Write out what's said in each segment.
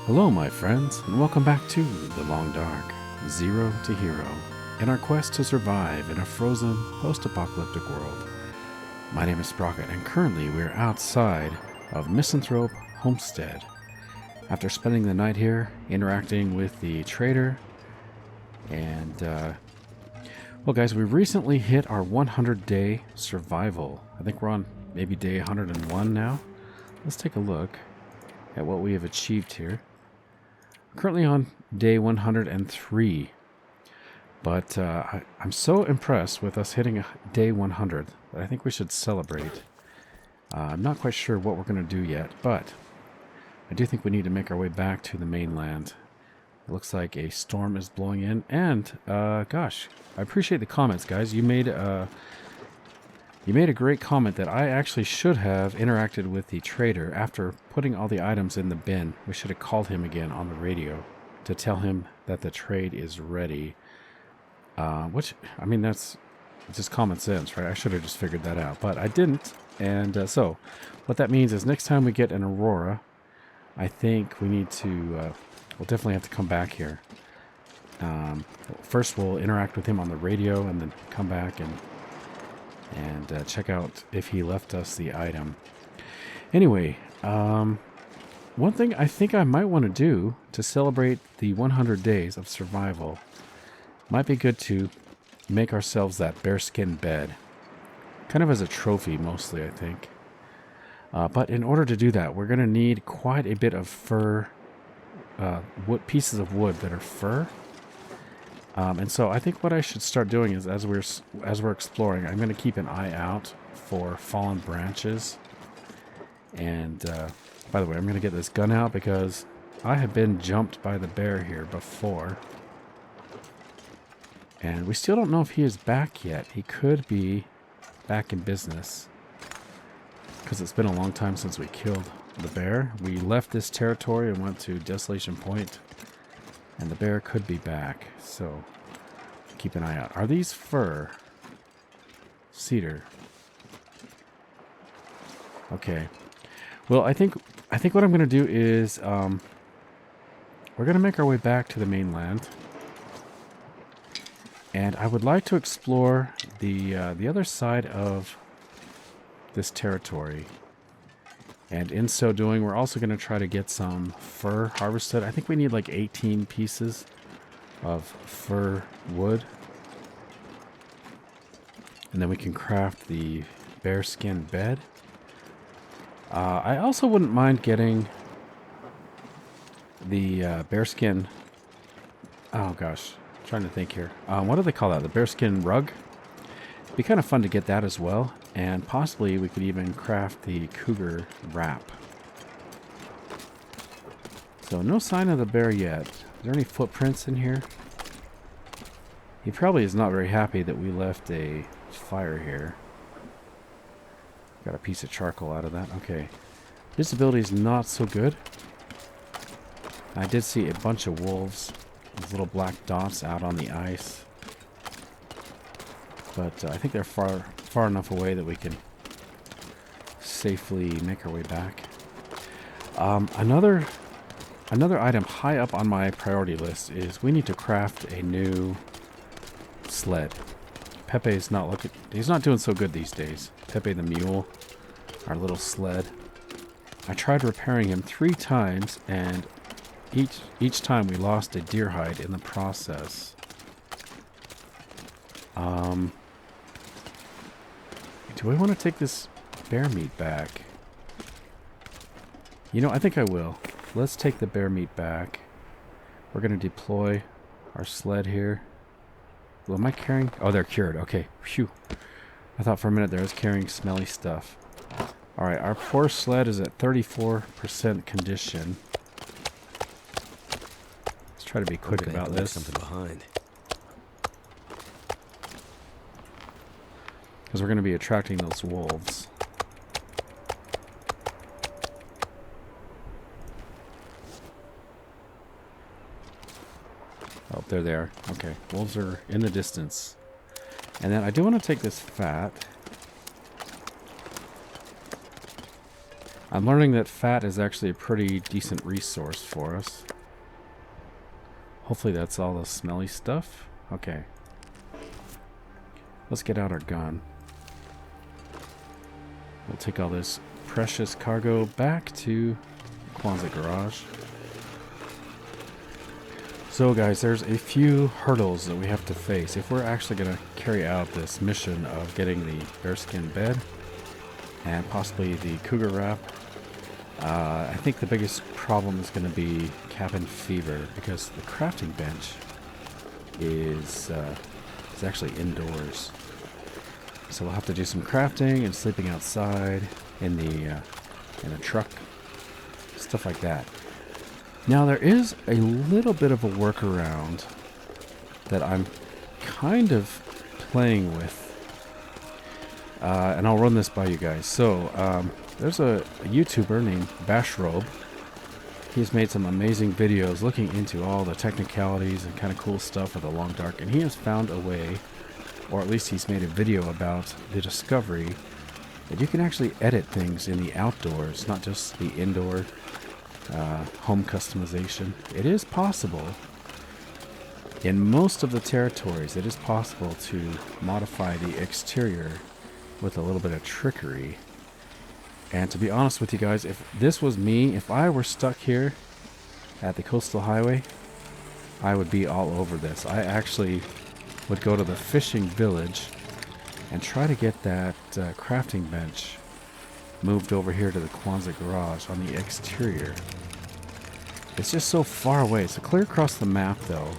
Hello, my friends, and welcome back to The Long Dark, Zero to Hero, in our quest to survive in a frozen, post-apocalyptic world. My name is Sprocket, and currently we are outside of Misanthrope Homestead. After spending the night here, interacting with the trader, and, well guys, we recently hit our 100-day survival. I think we're on maybe day 101 now. Let's take a look at what we have achieved here. Currently on day 103, but I'm so impressed with us hitting day 100 that I think we should celebrate. I'm not quite sure what we're going to do yet, but I do think we need to make our way back to the mainland. It looks like a storm is blowing in, and gosh, I appreciate the comments, guys. You made a great comment that I actually should have interacted with the trader after putting all the items in the bin. We should have called him again on the radio to tell him that the trade is ready. Which, I mean, that's just common sense, right? I should have just figured that out, but I didn't. And so what that means is next time we get an Aurora, I think we need to, we'll definitely have to come back here. First we'll interact with him on the radio and then come back and check out if he left us the item. Anyway, one thing I think I might want to do to celebrate the 100 days of survival might be good to make ourselves that bearskin bed. Kind of as a trophy mostly, I think. But in order to do that, we're going to need quite a bit of fur, pieces of wood that are fur. And so I think what I should start doing is as we're exploring, I'm going to keep an eye out for fallen branches. And by the way, I'm going to get this gun out because I have been jumped by the bear here before. And we still don't know if he is back yet. He could be back in business because it's been a long time since we killed the bear. We left this territory and went to Desolation Point. And the bear could be back, so keep an eye out. Are these fur? Cedar. Okay. Well, I think what I'm going to do is we're going to make our way back to the mainland, and I would like to explore the other side of this territory. And in so doing, we're also going to try to get some fur harvested. I think we need like 18 pieces of fur wood. And then we can craft the bearskin bed. I also wouldn't mind getting the bearskin... Oh gosh, I'm trying to think here. What do they call that? The bearskin rug? It'd be kind of fun to get that as well. And possibly we could even craft the cougar wrap. So no sign of the bear yet. Is there any footprints in here? He probably is not very happy that we left a fire here. Got a piece of charcoal out of that. Okay. Visibility is not so good. I did see a bunch of wolves. These little black dots out on the ice. But I think they're far enough away that we can safely make our way back. Another item high up on my priority list is we need to craft a new sled. Pepe's he's not doing so good these days. Pepe the mule, our little sled. I tried repairing him 3 times, and each time we lost a deer hide in the process. Do I want to take this bear meat back? You know, I think I will. Let's take the bear meat back. We're going to deploy our sled here. Well, am I carrying... Oh, they're cured. Okay. Phew. I thought for a minute there I was carrying smelly stuff. Alright, our poor sled is at 34% condition. Let's try to be quick about this. Something behind. Because we're going to be attracting those wolves. Oh, there they are. Okay, wolves are in the distance. And then I do want to take this fat. I'm learning that fat is actually a pretty decent resource for us. Hopefully that's all the smelly stuff. Okay. Let's get out our gun. We'll take all this precious cargo back to Quonset Garage. So guys, there's a few hurdles that we have to face if we're actually going to carry out this mission of getting the bearskin bed and possibly the cougar wrap. I think the biggest problem is going to be cabin fever because the crafting bench is actually indoors. So we'll have to do some crafting and sleeping outside in a truck, stuff like that. Now there is a little bit of a workaround that I'm kind of playing with, and I'll run this by you guys. So there's a YouTuber named Bashrobe. He's made some amazing videos looking into all the technicalities and kind of cool stuff of the Long Dark, and he has found a way, or at least he's made a video about the discovery that you can actually edit things in the outdoors, not just the indoor home customization. It is possible. In most of the territories, it is possible to modify the exterior with a little bit of trickery. And to be honest with you guys, if this was me, if I were stuck here at the coastal highway, I would be all over this. I actually would go to the fishing village and try to get that crafting bench moved over here to the Quonset Garage on the exterior. It's just so far away. It's clear across the map, though.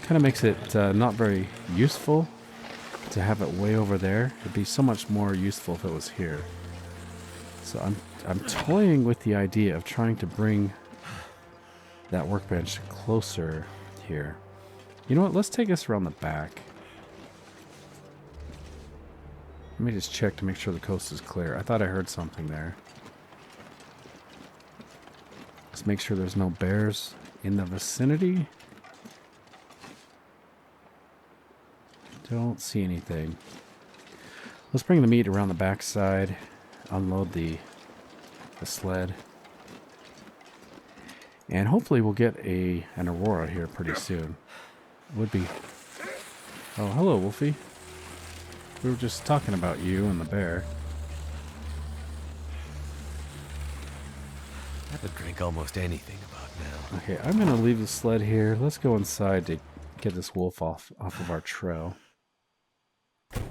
Kind of makes it not very useful to have it way over there. It'd be so much more useful if it was here. So I'm toying with the idea of trying to bring that workbench closer here. You know what? Let's take this around the back. Let me just check to make sure the coast is clear. I thought I heard something there. Let's make sure there's no bears in the vicinity. Don't see anything. Let's bring the meat around the backside. Unload the sled. And hopefully we'll get an Aurora here pretty soon. Would be... Oh, hello, Wolfie. We were just talking about you and the bear. I would drink almost anything about now. Okay, I'm going to leave the sled here. Let's go inside to get this wolf off of our trail. Can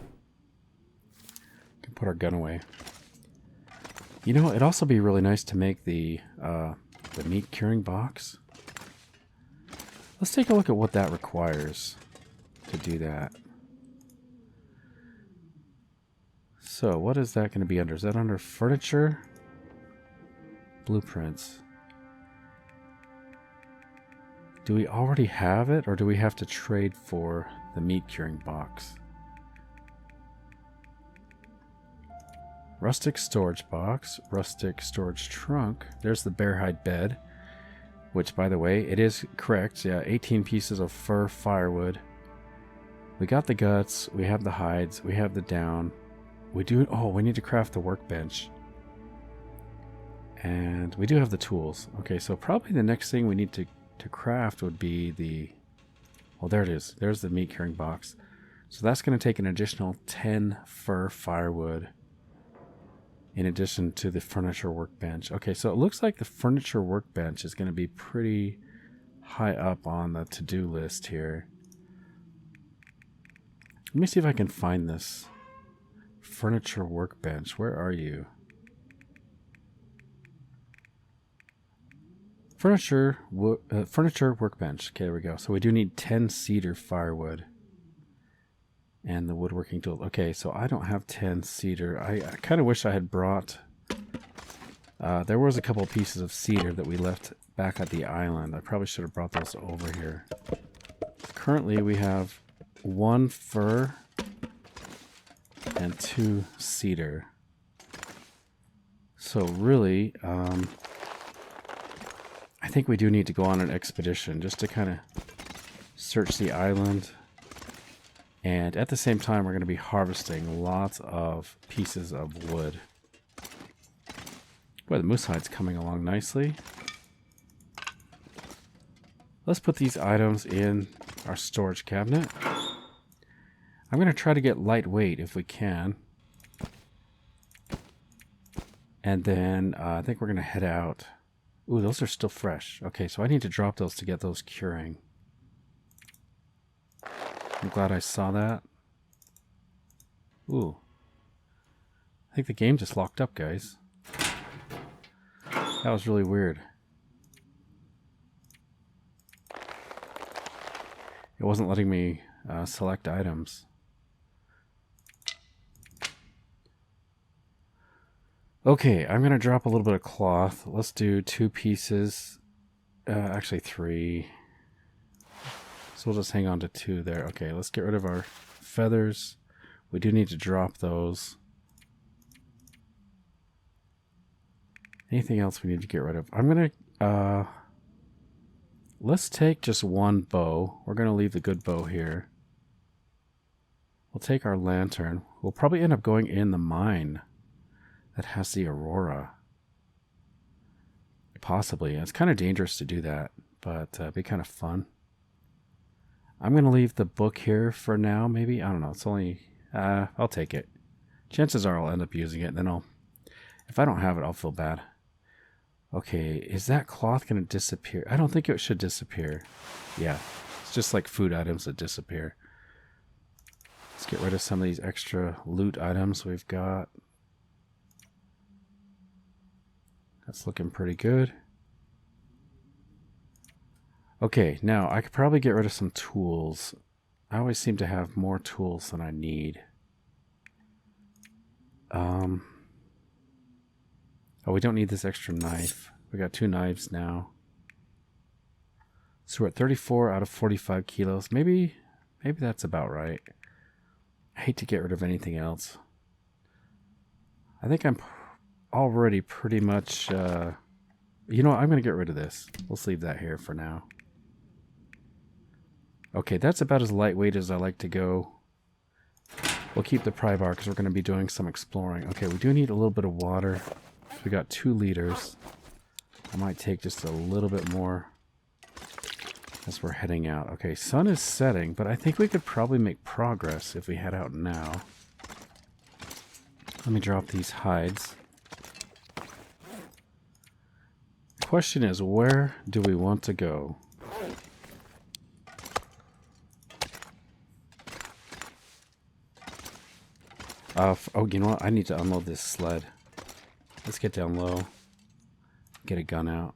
put our gun away. You know, it'd also be really nice to make the meat curing box. Let's take a look at what that requires to do that. So, what is that going to be under? Is that under furniture? Blueprints. Do we already have it, or do we have to trade for the meat curing box? Rustic storage box, rustic storage trunk. There's the bear hide bed, which, by the way, it is correct. Yeah, 18 pieces of fur firewood. We got the guts, we have the hides, we have the down. We need to craft the workbench. And we do have the tools. Okay, so probably the next thing we need to craft would be the... Well, there it is. There's the meat curing box. So that's going to take an additional 10 fur firewood in addition to the furniture workbench. Okay, so it looks like the furniture workbench is going to be pretty high up on the to-do list here. Let me see if I can find this furniture workbench. Where are you? Furniture workbench. Okay, there we go. So we do need 10 cedar firewood. And the woodworking tool. Okay, so I don't have 10 cedar. I kind of wish I had brought... there was a couple of pieces of cedar that we left back at the island. I probably should have brought those over here. Currently, we have 1 fir and 2 cedar. So really, I think we do need to go on an expedition just to kind of search the island. And at the same time, we're going to be harvesting lots of pieces of wood. Boy, the moose hide's coming along nicely. Let's put these items in our storage cabinet. I'm going to try to get lightweight if we can. And then I think we're going to head out. Ooh, those are still fresh. Okay, so I need to drop those to get those curing. I'm glad I saw that. Ooh. I think the game just locked up, guys. That was really weird. It wasn't letting me select items. Okay, I'm going to drop a little bit of cloth. Let's do 2 pieces. Actually 3. So we'll just hang on to 2 there. Okay, let's get rid of our feathers. We do need to drop those. Anything else we need to get rid of? I'm going to... let's take just 1 bow. We're going to leave the good bow here. We'll take our lantern. We'll probably end up going in the mine that has the Aurora. Possibly. It's kind of dangerous to do that, but it'd be kind of fun. I'm going to leave the book here for now, maybe. I don't know. It's only... I'll take it. Chances are I'll end up using it, and then if I don't have it, I'll feel bad. Okay, is that cloth going to disappear? I don't think it should disappear. Yeah, it's just like food items that disappear. Let's get rid of some of these extra loot items we've got. That's looking pretty good. Okay, now I could probably get rid of some tools. I always seem to have more tools than I need. Oh, we don't need this extra knife. We got 2 knives now. So we're at 34 out of 45 kilos. Maybe that's about right. I hate to get rid of anything else. I think I'm already pretty much... you know what? I'm going to get rid of this. Let's leave that here for now. Okay, that's about as lightweight as I like to go. We'll keep the pry bar because we're going to be doing some exploring. Okay, we do need a little bit of water. We got 2 liters. I might take just a little bit more as we're heading out. Okay, sun is setting, but I think we could probably make progress if we head out now. Let me drop these hides. The question is, where do we want to go? Oh, you know what? I need to unload this sled. Let's get down low. Get a gun out.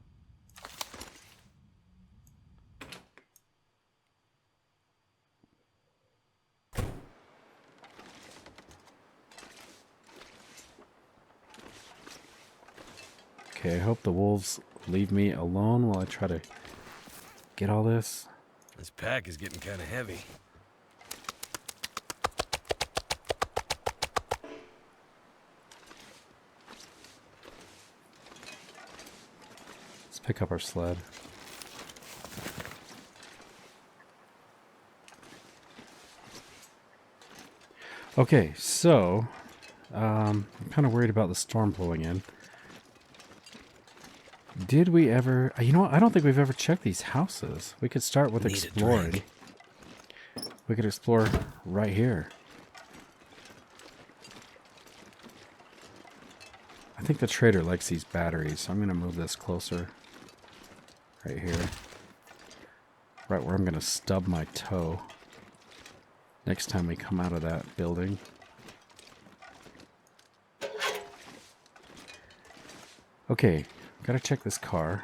Okay, I hope the wolves leave me alone while I try to get all this. This pack is getting kind of heavy. Let's pick up our sled. Okay, so I'm kind of worried about the storm blowing in. Did we ever... You know what? I don't think we've ever checked these houses. We could start with exploring. We could explore right here. I think the trader likes these batteries, so I'm going to move this closer. Right here. Right where I'm going to stub my toe. Next time we come out of that building. Okay. Gotta check this car.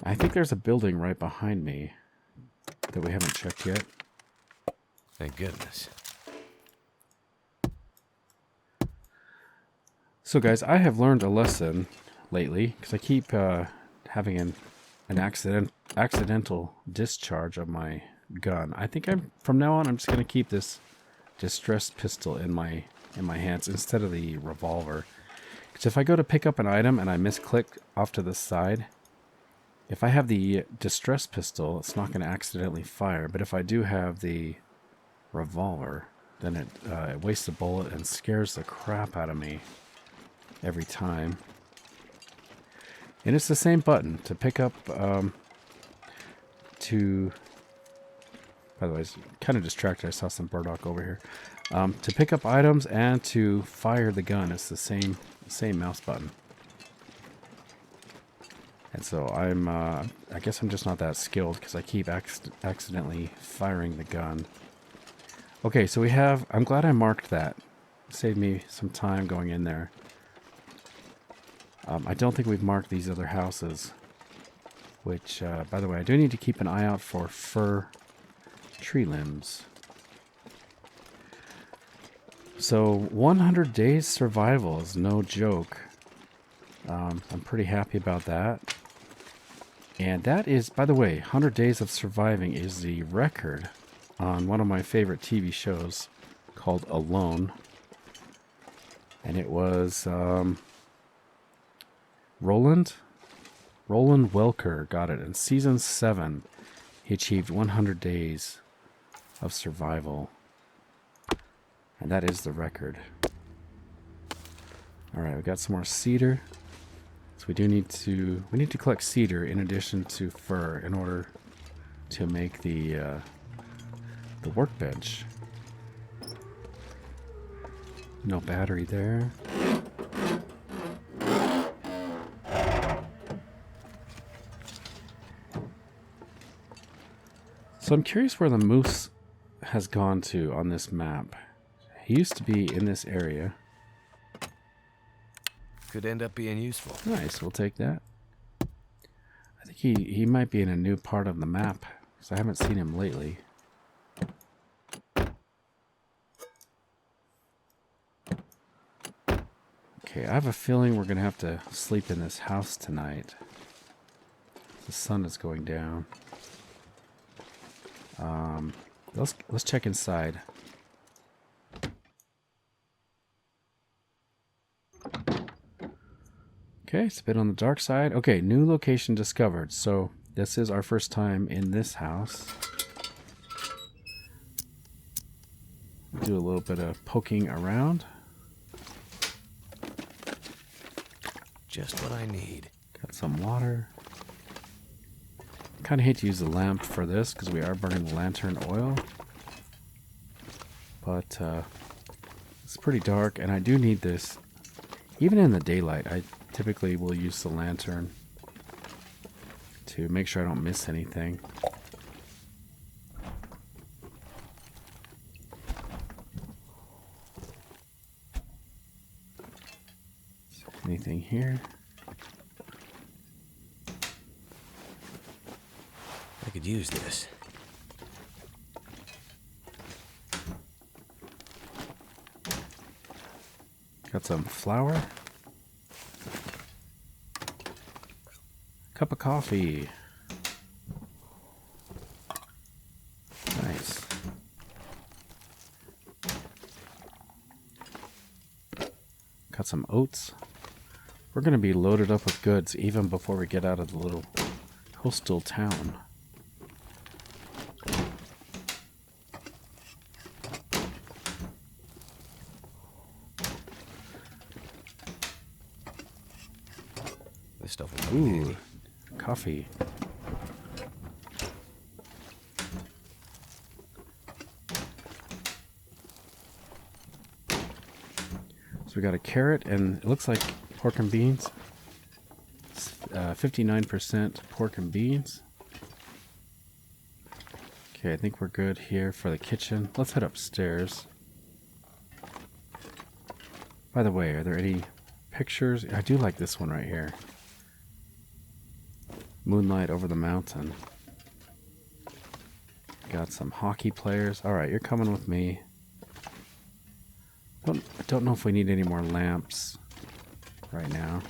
I think there's a building right behind me that we haven't checked yet. Thank goodness. So guys, I have learned a lesson lately because I keep having an accidental discharge of my gun. I think from now on I'm just gonna keep this distressed pistol in my hands instead of the revolver. Because if I go to pick up an item and I misclick off to the side, If I have the distress pistol, it's not going to accidentally fire. But if I do have the revolver, then it wastes a bullet and scares the crap out of me every time. And it's the same button to pick up, by the way, it's kind of distracted. I saw some burdock over here. To pick up items and to fire the gun, it's the same mouse button. And so I guess I'm just not that skilled because I keep accidentally firing the gun. Okay, so I'm glad I marked that. Saved me some time going in there. I don't think we've marked these other houses. Which, by the way, I do need to keep an eye out for fir tree limbs. So 100 days survival is no joke. I'm pretty happy about that. And that is, by the way, 100 days of surviving is the record on one of my favorite TV shows called Alone. And it was Roland Welker got it in season 7. He achieved 100 days of survival. And that is the record. Alright, we got some more cedar. So we need to collect cedar in addition to fir in order to make the workbench. No battery there. So I'm curious where the moose has gone to on this map. He used to be in this area. Could end up being useful. Nice, we'll take that. I think he might be in a new part of the map, because I haven't seen him lately. Okay, I have a feeling we're going to have to sleep in this house tonight. The sun is going down. Let's check inside. Okay, it's a bit on the dark side. Okay, new location discovered. So this is our first time in this house. Do a little bit of poking around. Just what I need. Got some water. Kind of hate to use the lamp for this because we are burning the lantern oil. But it's pretty dark and I do need this. Even in the daylight, I typically will use the lantern to make sure I don't miss anything. Anything here? I could use this. Got some flour. Cup of coffee. Nice. Got some oats. We're going to be loaded up with goods even before we get out of the little coastal town. This stuff will come in Ooh, handy. coffee. So we got a carrot and it looks like pork and beans. 59% pork and beans. Okay, I think we're good here for the kitchen. Let's head upstairs. By the way, are there any pictures? I do like this one right here. Moonlight over the mountain. Got some hockey players. Alright, you're coming with me. I don't know if we need any more lamps right now.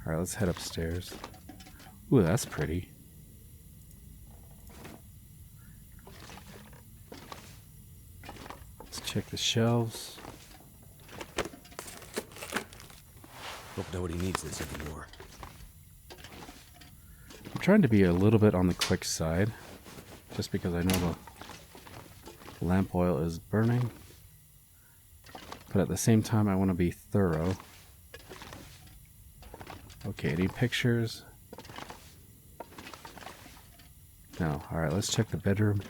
Alright, let's head upstairs. Ooh, that's pretty. Let's check the shelves. Hope nobody needs this anymore. I'm trying to be a little bit on the quick side, just because I know the lamp oil is burning. But at the same time, I want to be thorough. Okay, any pictures? No. Alright, let's check the bedroom.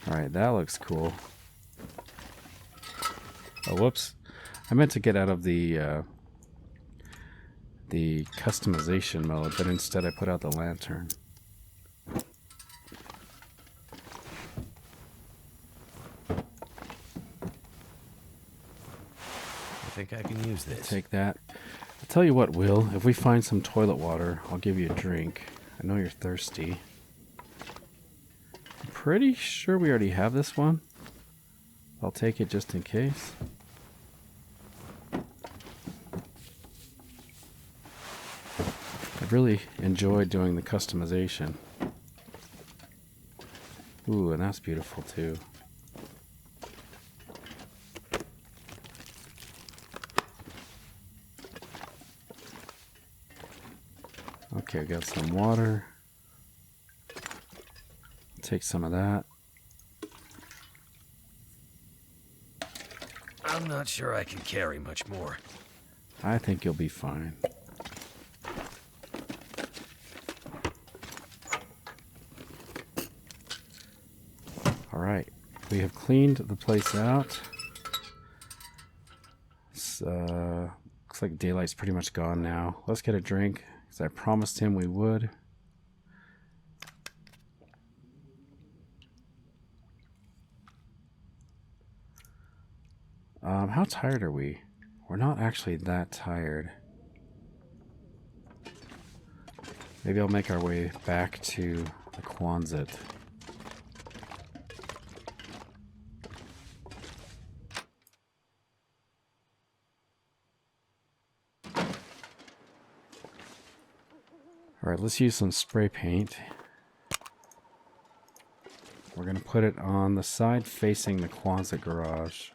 Alright, that looks cool. Oh, whoops. I meant to get out of the customization mode, but instead I put out the lantern. I think I can use this. Take that. I'll tell you what, Will. If we find some toilet water, I'll give you a drink. I know you're thirsty. I'm pretty sure we already have this one. I'll take it just in case. I really enjoyed doing the customization. Ooh, and that's beautiful too. Okay, we got some water. Take some of that. I'm not sure I can carry much more. I think you'll be fine. Alright, we have cleaned the place out. Looks like daylight's pretty much gone now. Let's get a drink, because I promised him we would. How tired are we? We're not actually that tired. Maybe I'll make our way back to the Quonset. Alright, let's use some spray paint. We're going to put it on the side facing the Quonset Garage.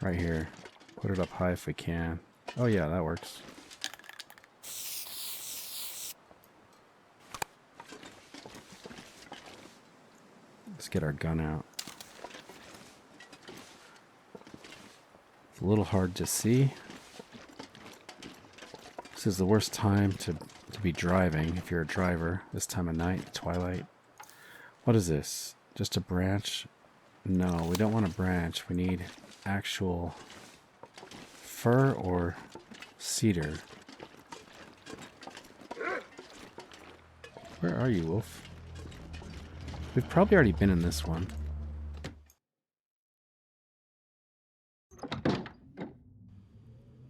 Right here. Put it up high if we can. Oh yeah, that works. Let's get our gun out. It's a little hard to see. This is the worst time to be driving if you're a driver. This time of night, twilight. What is this? Just a branch? No, we don't want a branch. We need actual fir or cedar. Where are you, Wolf? We've probably already been in this one.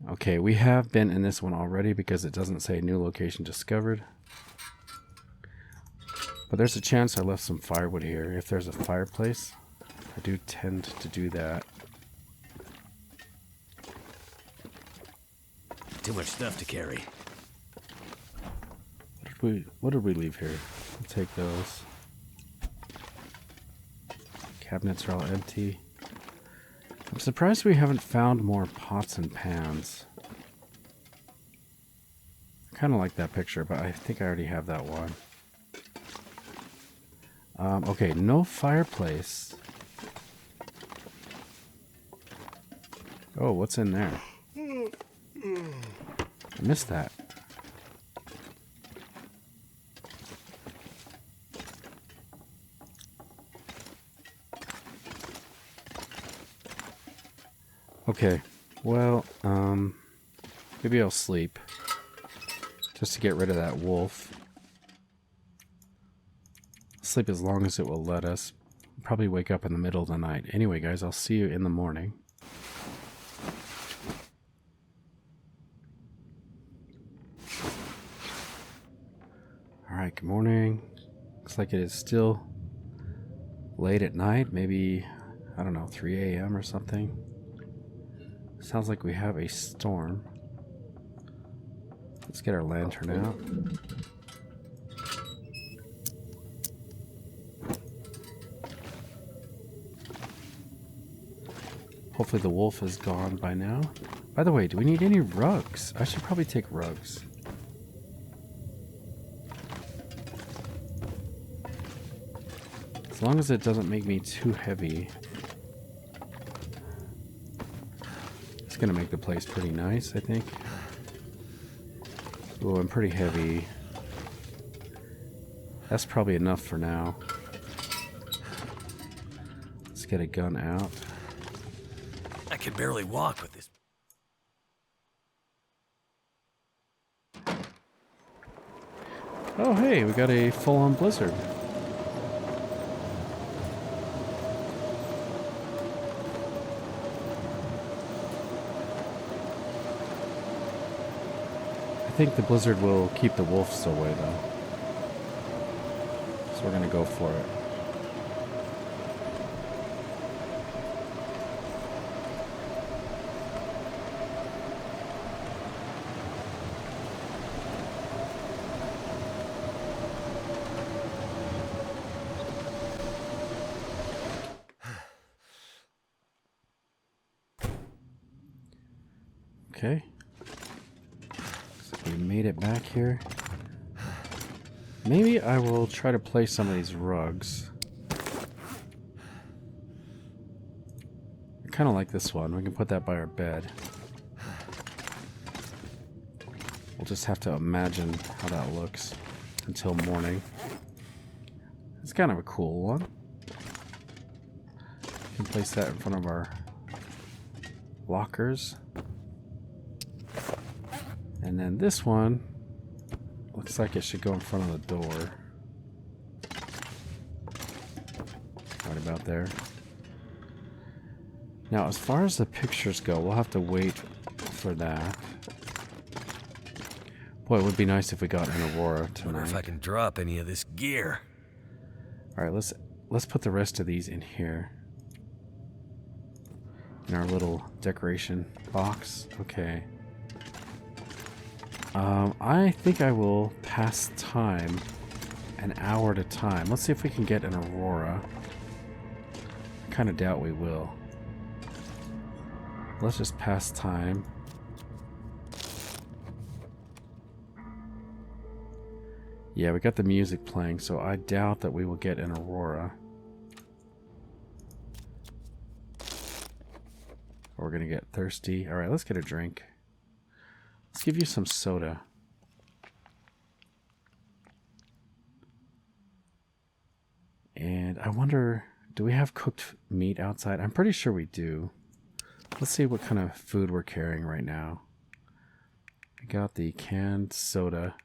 Okay, we have been in this one already because it doesn't say new location discovered. But there's a chance I left some firewood here. If there's a fireplace, I do tend to do that. Too much stuff to carry. What did we leave here? We'll take those. Cabinets are all empty. I'm surprised we haven't found more pots and pans. I kind of like that picture, but I think I already have that one. Okay, no fireplace. Oh, what's in there? I missed that. Okay, well, maybe I'll sleep. Just to get rid of that wolf. Sleep as long as it will let us. Probably wake up in the middle of the night. Anyway, guys, I'll see you in the morning. Alright, good morning. Looks like it is still late at night. Maybe, I don't know, 3 a.m. or something. Sounds like we have a storm. Let's get our lantern out. Hopefully the wolf is gone by now. By the way, do we need any rugs? I should probably take rugs. As long as it doesn't make me too heavy. It's gonna make the place pretty nice, I think. Oh, I'm pretty heavy. That's probably enough for now. Let's get a gun out. I can barely walk with this. Oh, hey, we got a full-on blizzard. I think the blizzard will keep the wolves away, though. So we're gonna go for it. Okay. So we made it back here. Maybe I will try to place some of these rugs. I kind of like this one. We can put that by our bed. We'll just have to imagine how that looks until morning. It's kind of a cool one. We can place that in front of our lockers. And then this one looks like it should go in front of the door. Right about there. Now, as far as the pictures go, we'll have to wait for that. Boy, it would be nice if we got an Aurora tonight. Wonder if I can drop any of this gear. All right, let's put the rest of these in here. In our little decoration box. Okay. I think I will pass time an hour at a time. Let's see if we can get an Aurora. I kind of doubt we will. Let's just pass time. Yeah, we got the music playing, so I doubt that we will get an Aurora. We're gonna get thirsty. Alright, let's get a drink. Let's give you some soda. And I wonder, do we have cooked meat outside? I'm pretty sure we do. Let's see what kind of food we're carrying right now. We got the canned soda.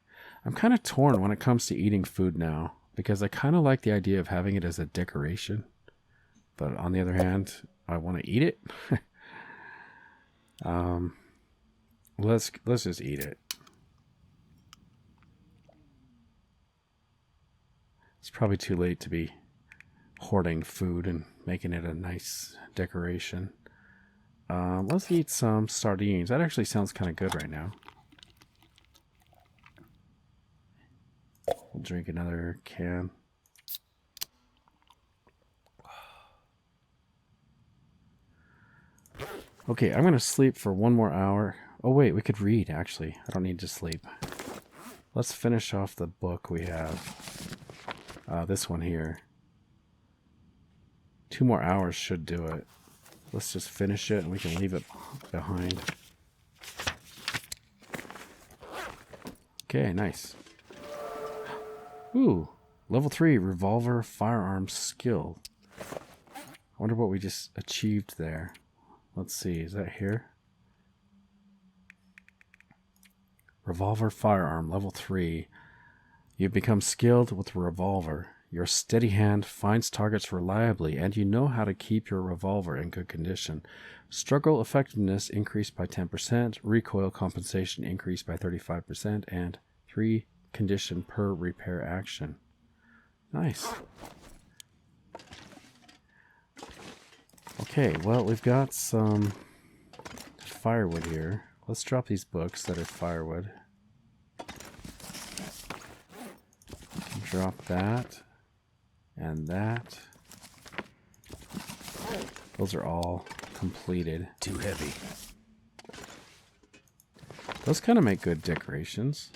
I'm kind of torn when it comes to eating food now, because I kind of like the idea of having it as a decoration. But on the other hand, I want to eat it. Let's just eat it. It's probably too late to be hoarding food and making it a nice decoration. Let's eat some sardines. That actually sounds kind of good right now. We'll drink another can. Okay, I'm going to sleep for one more hour. Oh wait, we could read actually. I don't need to sleep. Let's finish off the book we have. This one here. 2 more hours should do it. Let's just finish it and we can leave it behind. Okay, nice. Ooh, level 3 revolver firearms skill. I wonder what we just achieved there. Let's see, is that here? Revolver firearm, level 3. You've become skilled with revolver. Your steady hand finds targets reliably, and you know how to keep your revolver in good condition. Struggle effectiveness increased by 10%, recoil compensation increased by 35%, and 3 condition per repair action. Nice. Okay, well, we've got some firewood here. Let's drop these books that are firewood. Drop that. And that. Those are all completed. Too heavy. Those kind of make good decorations.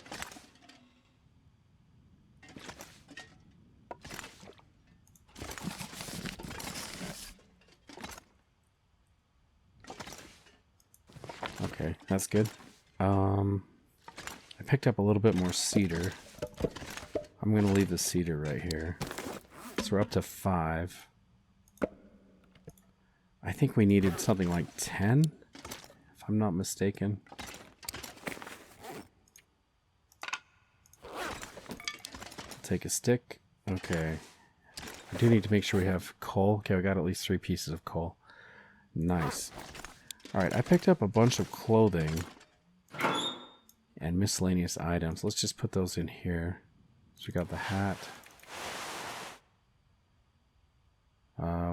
Okay, that's good. I picked up a little bit more cedar. I'm going to leave the cedar right here. So we're up to 5. I think we needed something like 10, if I'm not mistaken. Take a stick. Okay. I do need to make sure we have coal. Okay, we got at least 3 pieces of coal. Nice. Alright, I picked up a bunch of clothing and miscellaneous items. Let's just put those in here. So we got the hat.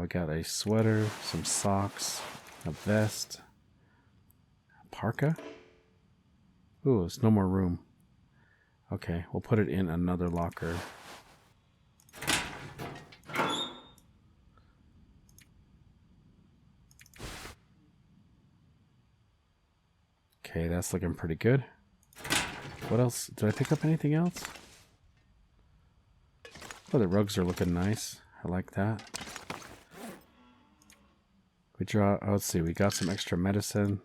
We got a sweater, some socks, a vest, a parka. Ooh, there's no more room. Okay, we'll put it in another locker. Okay, that's looking pretty good. What else? Did I pick up anything else? Oh, the rugs are looking nice. I like that. Oh, let's see, we got some extra medicine.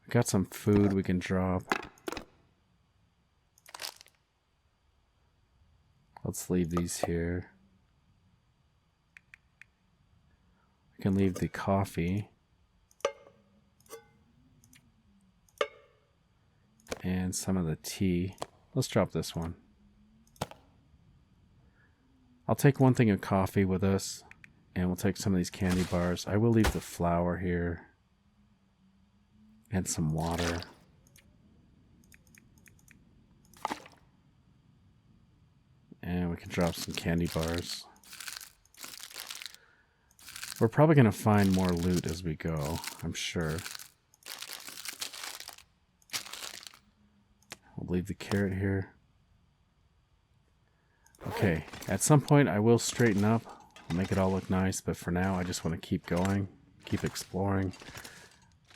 We got some food we can drop. Let's leave these here. We can leave the coffee. And some of the tea. Let's drop this one. I'll take one thing of coffee with us, and we'll take some of these candy bars. I will leave the flour here. And some water. And we can drop some candy bars. We're probably going to find more loot as we go, I'm sure. We'll leave the carrot here. Okay, at some point I will straighten up, make it all look nice, but for now I just want to keep going, keep exploring.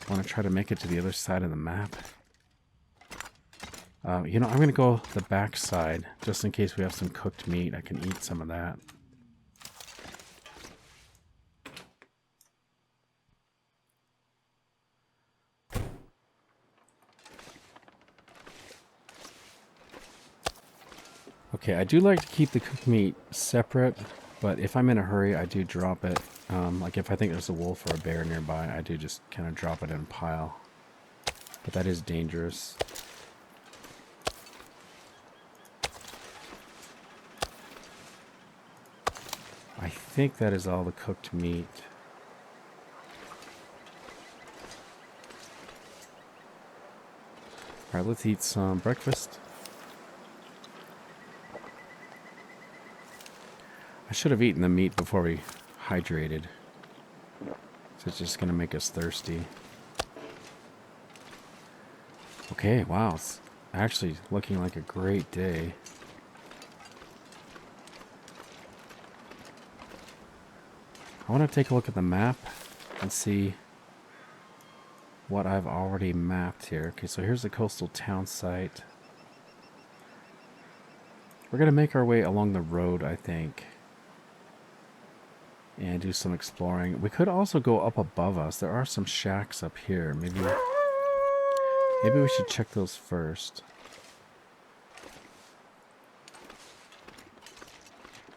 I want to try to make it to the other side of the map. You know, I'm going to go the back side, just in case we have some cooked meat. I can eat some of that. Okay, I do like to keep the cooked meat separate, but if I'm in a hurry, I do drop it. Like if I think there's a wolf or a bear nearby, I do just kind of drop it in a pile. But that is dangerous. I think that is all the cooked meat. Alright, let's eat some breakfast. I should have eaten the meat before we hydrated. So it's just going to make us thirsty. Okay, wow. It's actually looking like a great day. I want to take a look at the map and see what I've already mapped here. Okay, so here's the coastal town site. We're going to make our way along the road, I think. And do some exploring. We could also go up above us. There are some shacks up here. Maybe we should check those first.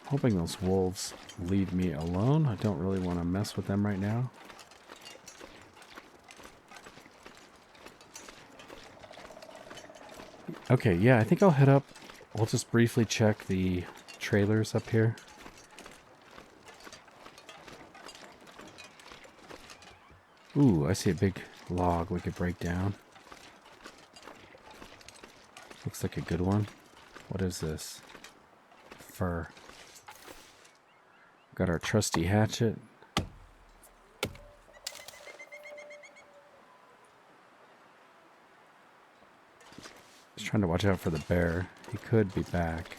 Hoping those wolves leave me alone. I don't really want to mess with them right now. Okay, yeah, I think I'll head up. We'll just briefly check the trailers up here. Ooh, I see a big log we could break down. Looks like a good one. What is this? Fur. Got our trusty hatchet. Just trying to watch out for the bear. He could be back.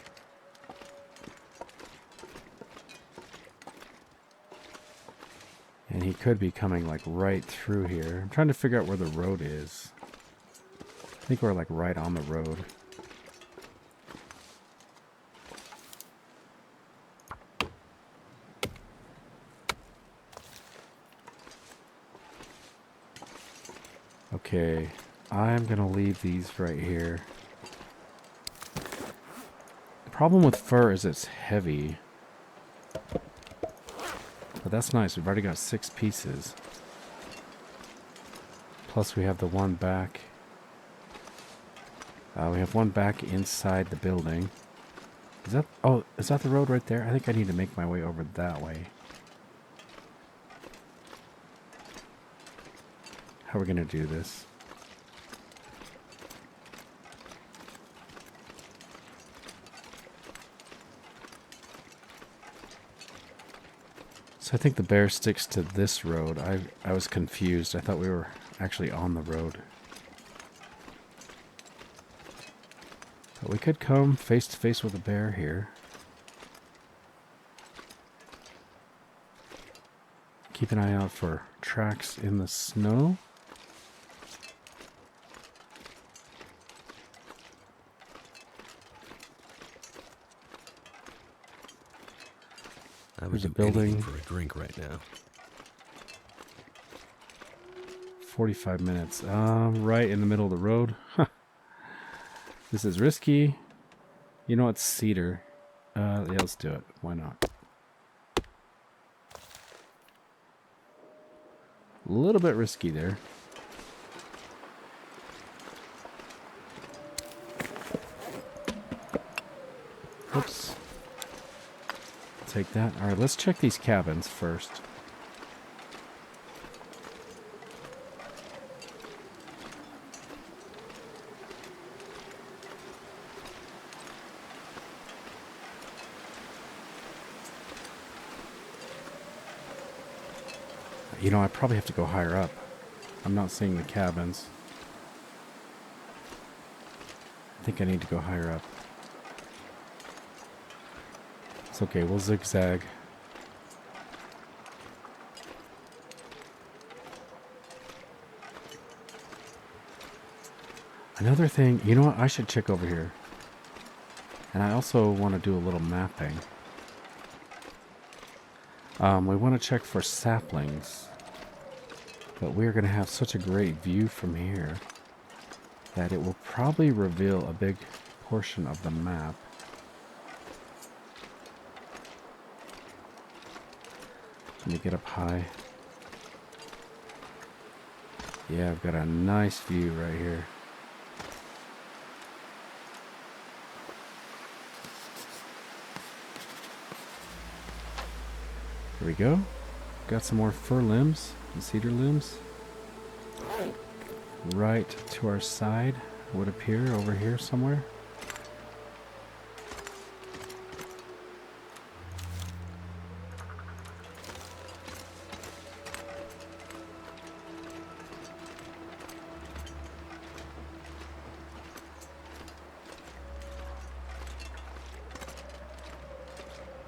And he could be coming like right through here. I'm trying to figure out where the road is. I think we're like right on the road. Okay, I'm gonna leave these right here. The problem with fur is it's heavy. But that's nice, we've already got 6 pieces. Plus we have the one back. We have one back inside the building. Is that, oh, is that the road right there? I think I need to make my way over that way. How are we going to do this? So I think the bear sticks to this road. I was confused. I thought we were actually on the road. But we could come face to face with a bear here. Keep an eye out for tracks in the snow. I would There's a do building. anything for a drink right now. 45 minutes. Right in the middle of the road. This is risky. You know what? Cedar. Yeah, let's do it. Why not? A little bit risky there. Oops. Take that. Alright, let's check these cabins first. You know, I probably have to go higher up. I'm not seeing the cabins. I think I need to go higher up. It's okay, we'll zigzag. Another thing, you know what? I should check over here. And I also want to do a little mapping. We want to check for saplings. But we're going to have such a great view from here that it will probably reveal a big portion of the map. Let me get up high. Yeah, I've got a nice view right here. There we go. Got some more fir limbs and cedar limbs. Right to our side would appear over here somewhere.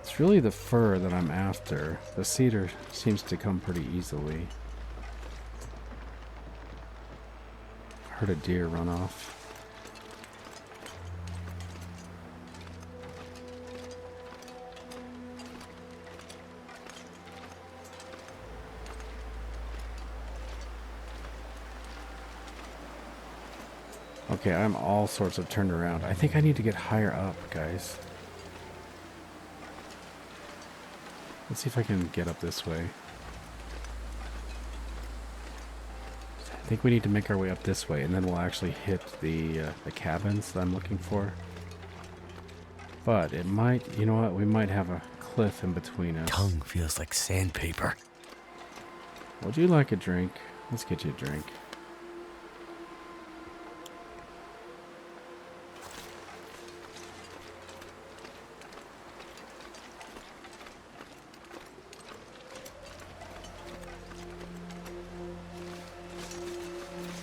It's really the fur that I'm after. The cedar seems to come pretty easily. Heard a deer run off. Okay, I'm all sorts of turned around. I think I need to get higher up, guys. Let's see if I can get up this way. I think we need to make our way up this way, and then we'll actually hit the cabins that I'm looking for. But it might, you know what, we might have a cliff in between us. Tongue feels like sandpaper. Would you like a drink? Let's get you a drink.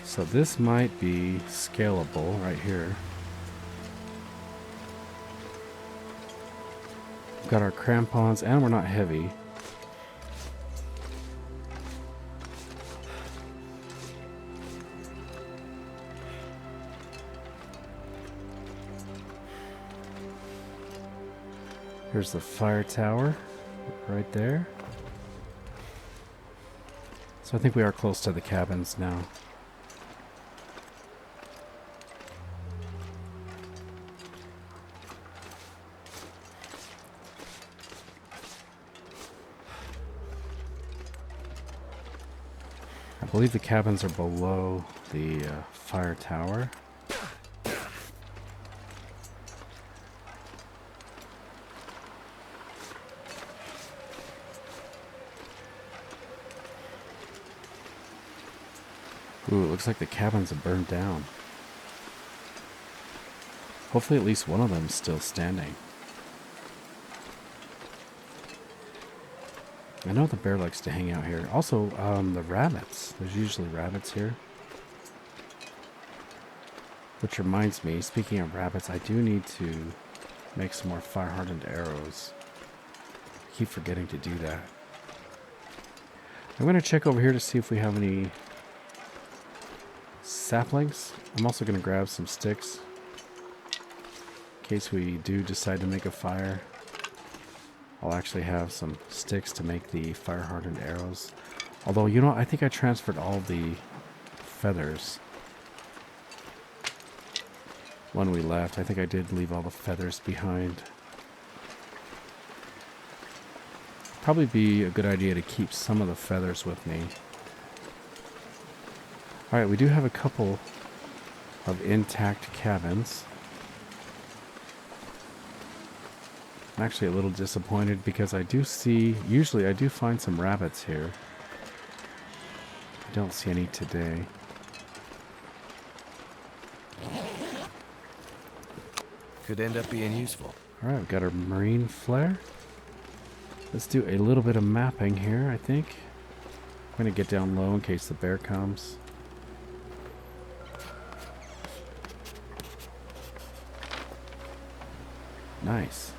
So this might be scalable right here. We've got our crampons, and we're not heavy. Here's the fire tower right there. So I think we are close to the cabins now. I believe the cabins are below the fire tower. Ooh, it looks like the cabins have burned down. Hopefully at least one of them is still standing. I know the bear likes to hang out here. Also, the rabbits. There's usually rabbits here. Which reminds me, speaking of rabbits, I do need to make some more fire-hardened arrows. I keep forgetting to do that. I'm going to check over here to see if we have any saplings. I'm also going to grab some sticks in case we do decide to make a fire. I'll actually have some sticks to make the fire-hardened arrows. Although, you know, I think I transferred all the feathers when we left. I think I did leave all the feathers behind. Probably be a good idea to keep some of the feathers with me. Alright, we do have a couple of intact cabins. I'm actually a little disappointed because I do see, usually I do find some rabbits here. I don't see any today. Could end up being useful. Alright, we've got our marine flare. Let's do a little bit of mapping here, I think. I'm going to get down low in case the bear comes. Nice.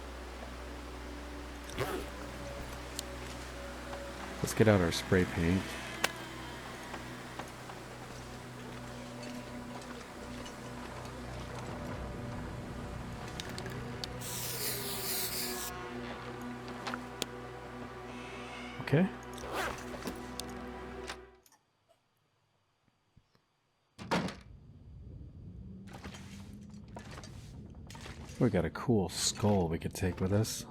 Let's get out our spray paint. Okay. We got a cool skull we could take with us.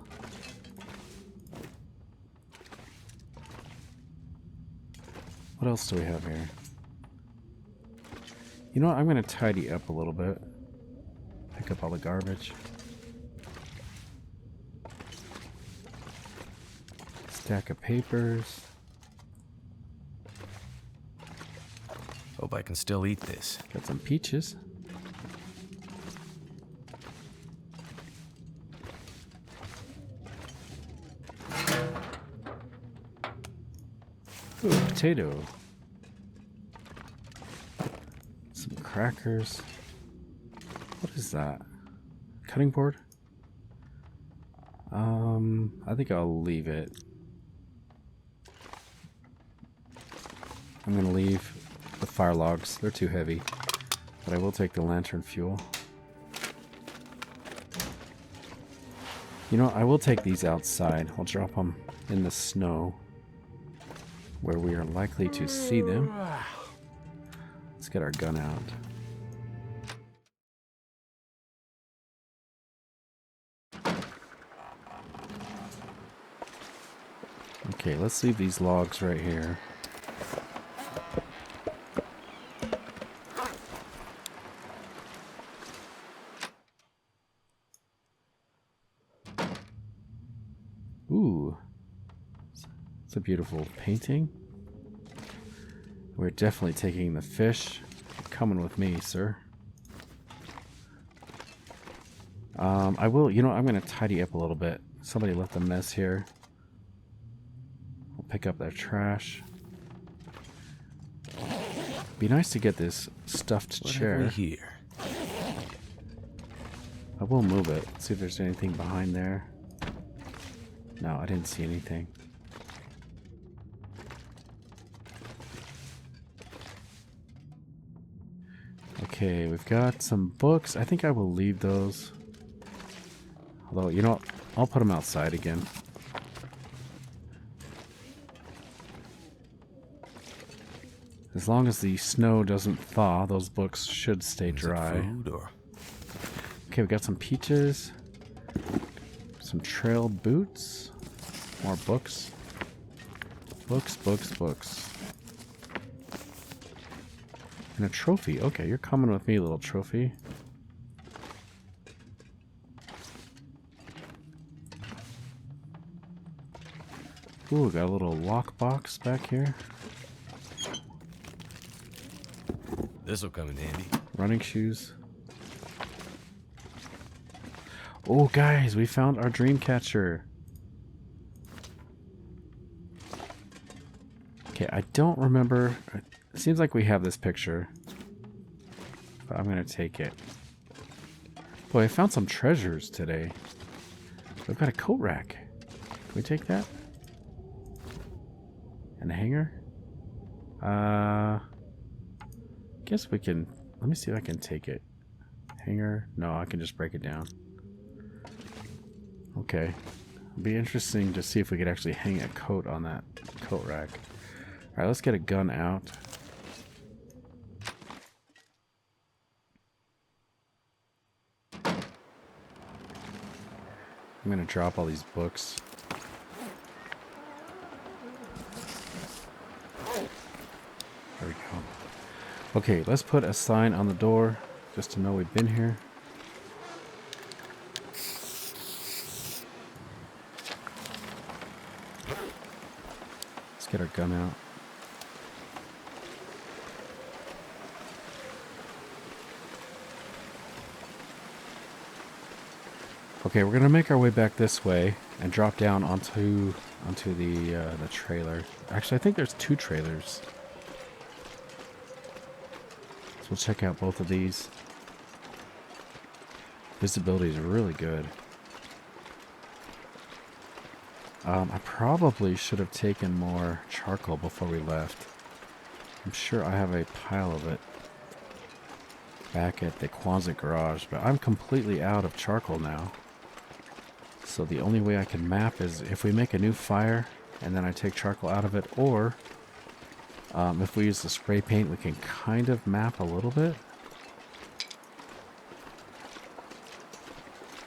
What else do we have here? You know what? I'm going to tidy up a little bit. Pick up all the garbage. Stack of papers. Hope I can still eat this. Got some peaches. Ooh, potato. Some crackers. What is that? Cutting board? I think I'll leave it. I'm gonna leave the fire logs. They're too heavy. But I will take the lantern fuel. You know, I will take these outside. I'll drop them in the snow where we are likely to see them. Let's get our gun out. Okay, let's leave these logs right here. Ooh, it's a beautiful painting. We're definitely taking the fish. Coming with me, sir. I will, you know, I'm going to tidy up a little bit. Somebody left a mess here. I'll pick up their trash. Be nice to get this stuffed chair here. I will move it. See if there's anything behind there. No, I didn't see anything. Okay, we've got some books. I think I will leave those. Although, you know what? I'll put them outside again. As long as the snow doesn't thaw, those books should stay dry. Food or... Okay, we got some peaches. Some trail boots. More books. Books, books, books. And a trophy. Okay, you're coming with me, little trophy. Ooh, got a little lockbox back here. This'll come in handy. Running shoes. Oh, guys, we found our dream catcher. Okay, I don't remember. It seems like we have this picture. But I'm going to take it. Boy, I found some treasures today. We've got a coat rack. Can we take that? And a hanger? Guess we can... Let me see if I can take it. Hanger? No, I can just break it down. Okay. It'd be interesting to see if we could actually hang a coat on that coat rack. Alright, let's get a gun out. I'm gonna drop all these books. There we go. Okay, let's put a sign on the door just to know we've been here. Let's get our gun out. Okay, we're gonna make our way back this way and drop down onto the trailer. Actually, I think there's 2 trailers. So we'll check out both of these. Visibility is really good. I probably should have taken more charcoal before we left. I'm sure I have a pile of it back at the Quonset Garage, but I'm completely out of charcoal now. So the only way I can map is if we make a new fire and then I take charcoal out of it, or if we use the spray paint, we can kind of map a little bit.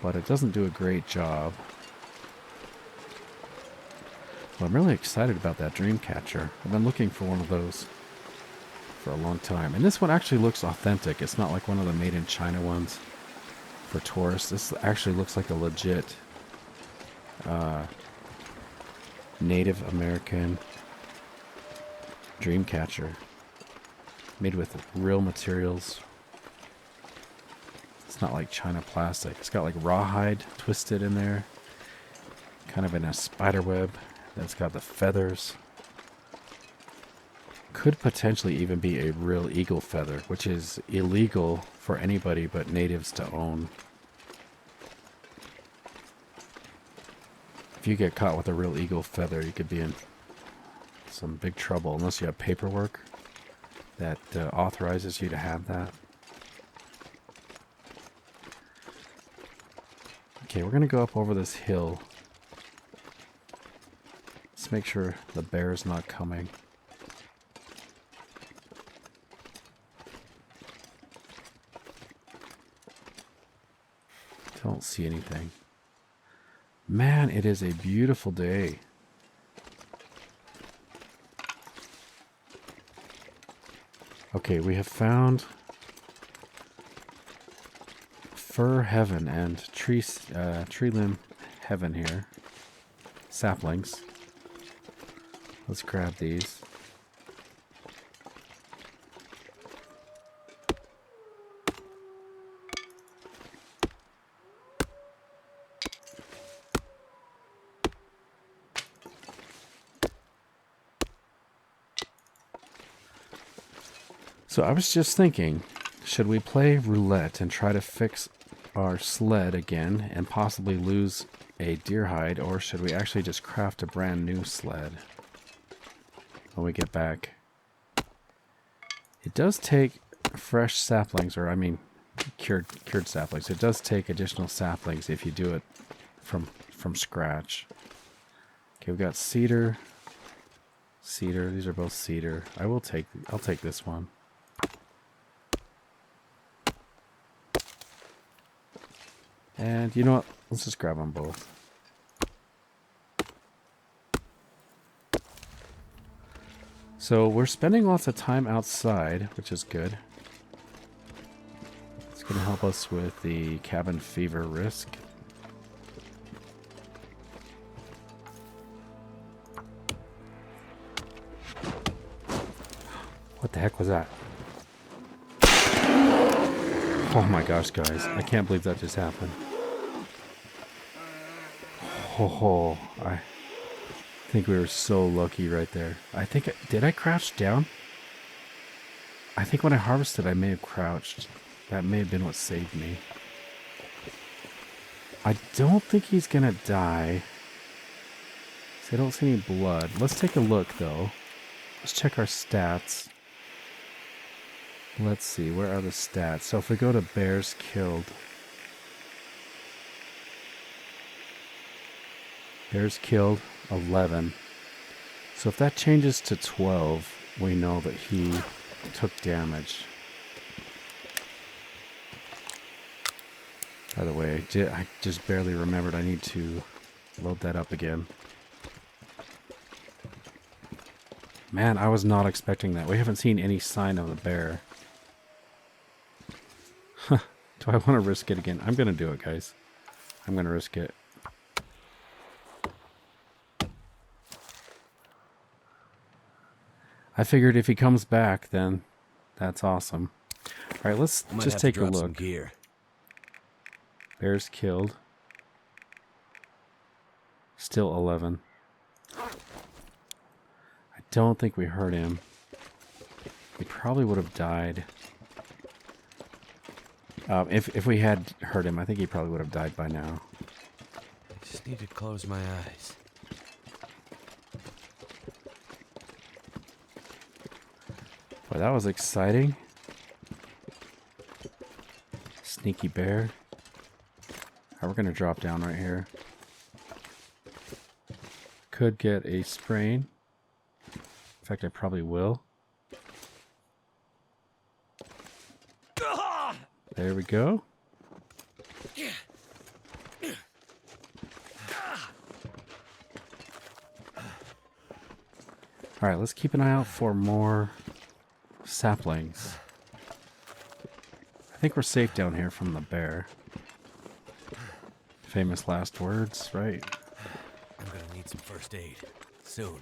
But it doesn't do a great job. Well, I'm really excited about that dream catcher. I've been looking for one of those for a long time. And this one actually looks authentic. It's not like one of the made in China ones for tourists. This actually looks like a legit Native American dream catcher. Made with real materials. It's not like China plastic. It's got like rawhide twisted in there. Kind of in a spider web. It's got the feathers. Could potentially even be a real eagle feather, which is illegal for anybody but natives to own. If you get caught with a real eagle feather, you could be in some big trouble unless you have paperwork that authorizes you to have that. Okay, we're going to go up over this hill. Let's make sure the bear's not coming. Don't see anything. Man, it is a beautiful day. Okay, we have found fir heaven and tree limb heaven here. Saplings. Let's grab these. So I was just thinking, should we play roulette and try to fix our sled again and possibly lose a deer hide, or should we actually just craft a brand new sled when we get back? It does take fresh saplings, or I mean cured saplings. It does take additional saplings if you do it from scratch. Okay, we got cedar. Cedar. These are both cedar. I'll take this one. And you know what? Let's just grab them both. So we're spending lots of time outside, which is good. It's going to help us with the cabin fever risk. What the heck was that? Oh my gosh, guys. I can't believe that just happened. Oh, I think we were so lucky right there. Did I crouch down? I think when I harvested, I may have crouched. That may have been what saved me. I don't think he's gonna die. So I don't see any blood. Let's take a look, though. Let's check our stats. Let's see, where are the stats? So if we go to bears killed. Bears killed, 11. So if that changes to 12, we know that he took damage. By the way, I just barely remembered I need to load that up again. Man, I was not expecting that. We haven't seen any sign of the bear. Huh. Do I want to risk it again? I'm going to do it, guys. I'm going to risk it. I figured if he comes back, then that's awesome. All right, let's just take a look. Gear. Bears killed. Still 11. I don't think we hurt him. He probably would have died. If we had hurt him, I think he probably would have died by now. I just need to close my eyes. Boy, that was exciting. Sneaky bear. Alright, we're going to drop down right here. Could get a sprain. In fact, I probably will. There we go. Alright, let's keep an eye out for more saplings. I think we're safe down here from the bear. Famous last words, right? I'm gonna need some first aid soon.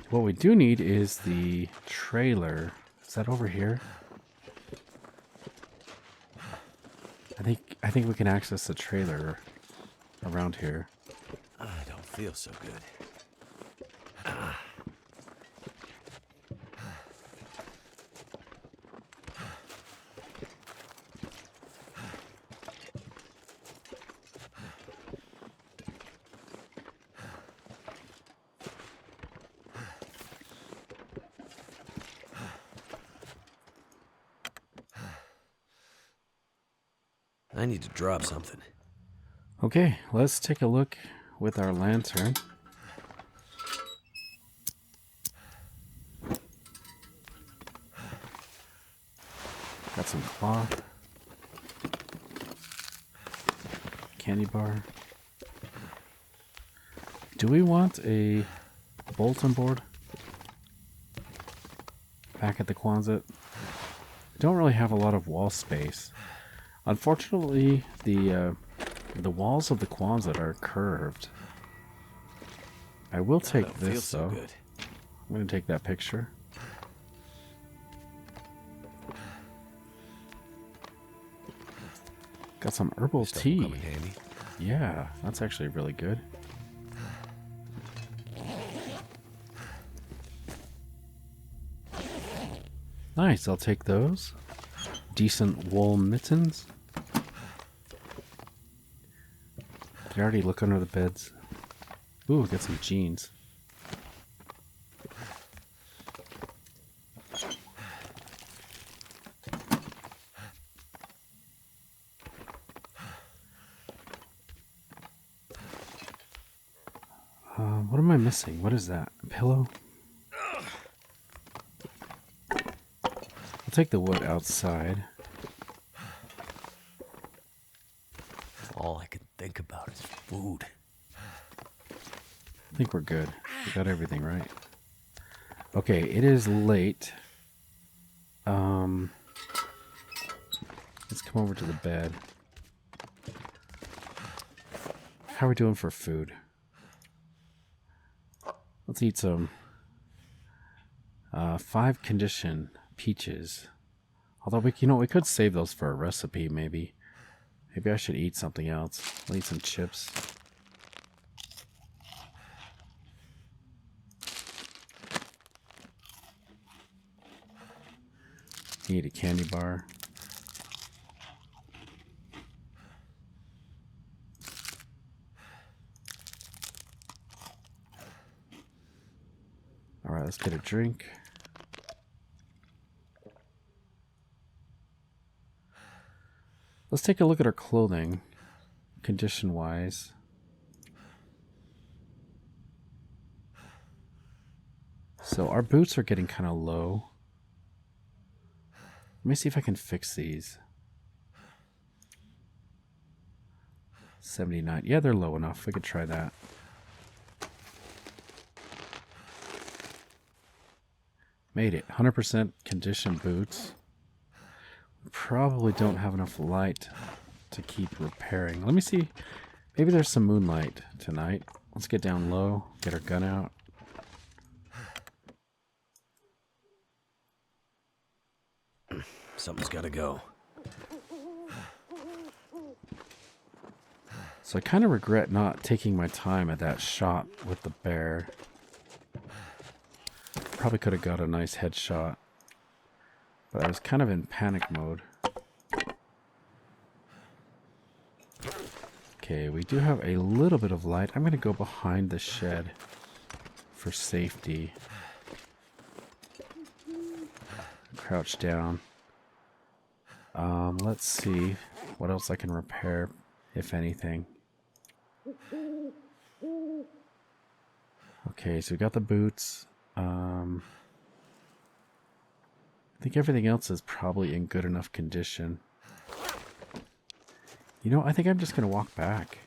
What we do need is the trailer. Is that over here? I think we can access the trailer around here. I don't feel so good. I need to drop something. Okay, let's take a look with our lantern. Got some cloth. Candy bar. Do we want a bulletin board back at the Quonset? Don't really have a lot of wall space. Unfortunately, the walls of the Quonset are curved. I will take this though. Good. I'm going to take that picture. Got some herbal tea. Come in handy. Yeah, that's actually really good. Nice, I'll take those. Decent wool mittens. Did I already look under the beds? Ooh, got some jeans. What am I missing? What is that? A pillow? I'll take the wood outside. All I can think about is food. I think we're good. We got everything right. Okay, it is late. Let's come over to the bed. How are we doing for food? Let's eat some 5 condition peaches. Although we could save those for a recipe maybe. Maybe I should eat something else. I'll eat some chips. Eat a candy bar. Alright, let's get a drink. Let's take a look at our clothing, condition-wise. So our boots are getting kind of low. Let me see if I can fix these. 79. Yeah, they're low enough. We could try that. Made it. 100% condition boots. Probably don't have enough light to keep repairing. Let me see. Maybe there's some moonlight tonight. Let's get down low. Get our gun out. Something's gotta go. So I kind of regret not taking my time at that shot with the bear. Probably could have got a nice headshot. But I was kind of in panic mode. Okay, we do have a little bit of light. I'm going to go behind the shed for safety. Crouch down. Let's see what else I can repair, if anything. Okay, so we got the boots. I think everything else is probably in good enough condition. You know, I think I'm just going to walk back.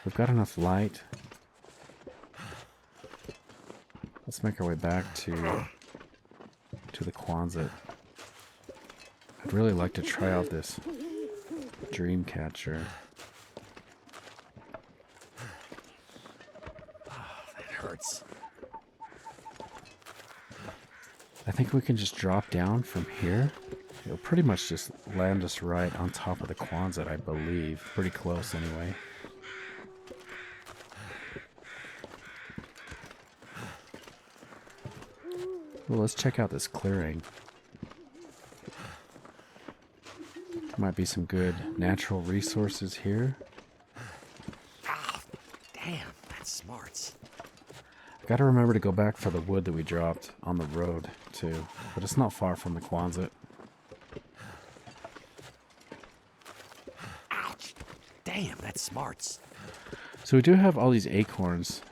We've got enough light. Let's make our way back to the Quonset. I'd really like to try out this dream catcher. That hurts. I think we can just drop down from here. It'll pretty much just land us right on top of the Quonset, I believe. Pretty close, anyway. Well, let's check out this clearing. There might be some good natural resources here. Ah, damn, that's smarts. I gotta remember to go back for the wood that we dropped on the road, too. But it's not far from the Quonset. Ouch! Damn, that's smarts. So we do have all these acorns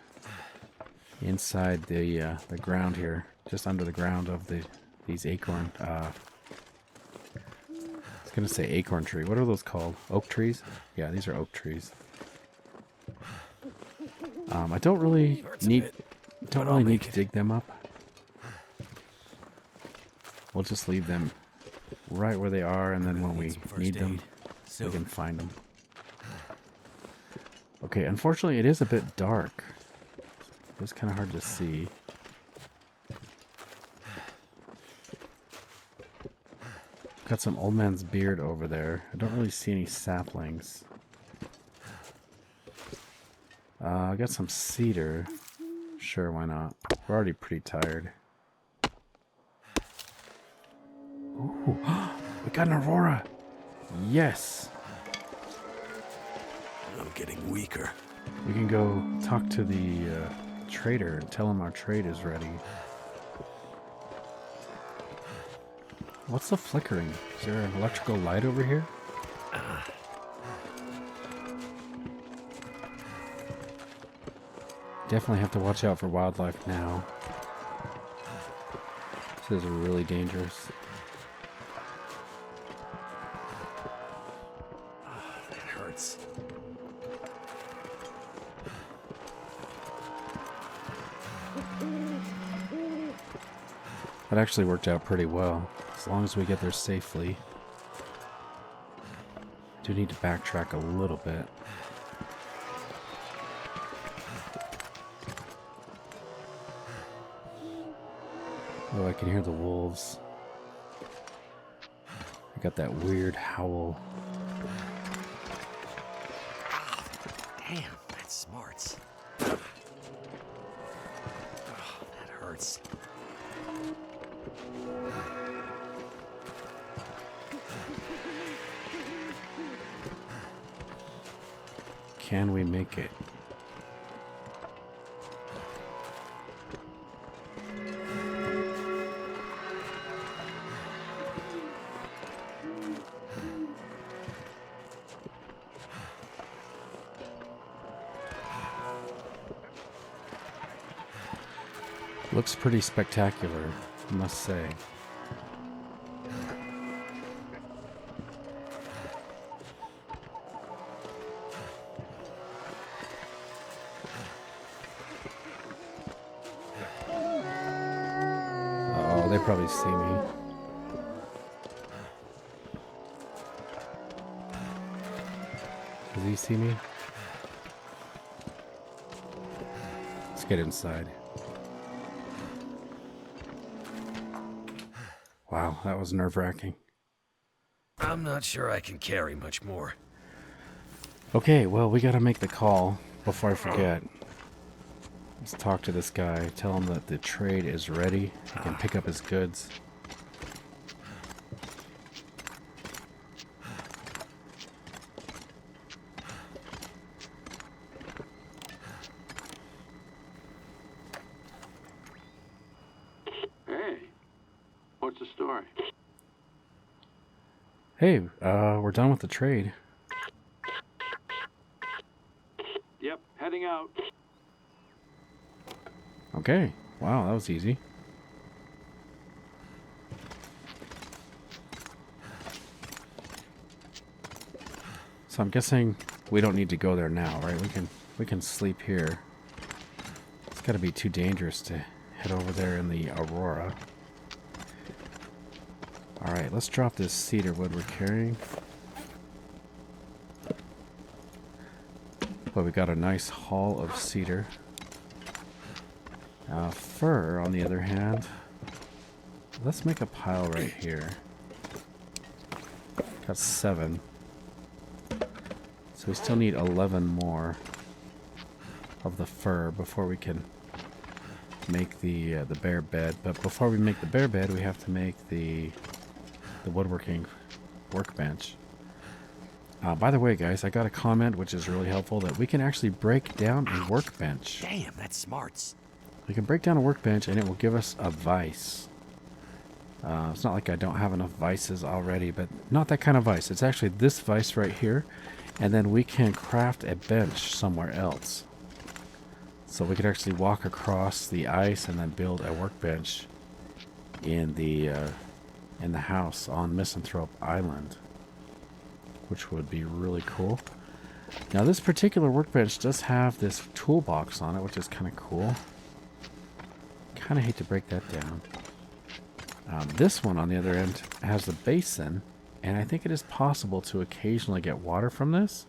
inside the ground here, just under the ground of these acorn. I was gonna say acorn tree. What are those called? Oak trees? Yeah, these are oak trees. I don't really need to dig them up. We'll just leave them right where they are, and then when we need them, we can find them. Okay, unfortunately, it is a bit dark. It's kind of hard to see. Got some old man's beard over there. I don't really see any saplings. I got some cedar. Sure, why not? We're already pretty tired. Ooh, we got an Aurora! Yes! I'm getting weaker. We can go talk to the trader and tell him our trade is ready. What's the flickering? Is there an electrical light over here? Definitely have to watch out for wildlife now. This is really dangerous. That hurts. That actually worked out pretty well, as long as we get there safely. Do need to backtrack a little bit. Oh, I can hear the wolves. I got that weird howl. Damn, that smarts. Oh, that hurts. Can we make it? Looks pretty spectacular, I must say. Oh, they probably see me. Does he see me? Let's get inside. Wow, that was nerve-wracking. I'm not sure I can carry much more. Okay, well, we gotta make the call before I forget. Let's talk to this guy, tell him that the trade is ready. He can pick up his goods. Hey, what's the story? Hey, we're done with the trade. Yep, heading out. Okay, wow, that was easy. So I'm guessing we don't need to go there now, right? We can sleep here. It's got to be too dangerous to head over there in the Aurora. All right, let's drop this cedar wood we're carrying. But we got a nice haul of cedar. Fur, on the other hand, let's make a pile right here. Got 7. So we still need 11 more of the fur before we can make the bear bed. But before we make the bear bed, we have to make the woodworking workbench. By the way, guys, I got a comment which is really helpful that we can actually break down a workbench. Damn, that smarts. We can break down a workbench and it will give us a vise. It's not like I don't have enough vices already, but not that kind of vise. It's actually this vise right here, and then we can craft a bench somewhere else. So we could actually walk across the ice and then build a workbench in the house on Misanthrope Island, which would be really cool. Now this particular workbench does have this toolbox on it, which is kind of cool. Kind of hate to break that down. This one, on the other end, has the basin, and I think it is possible to occasionally get water from this.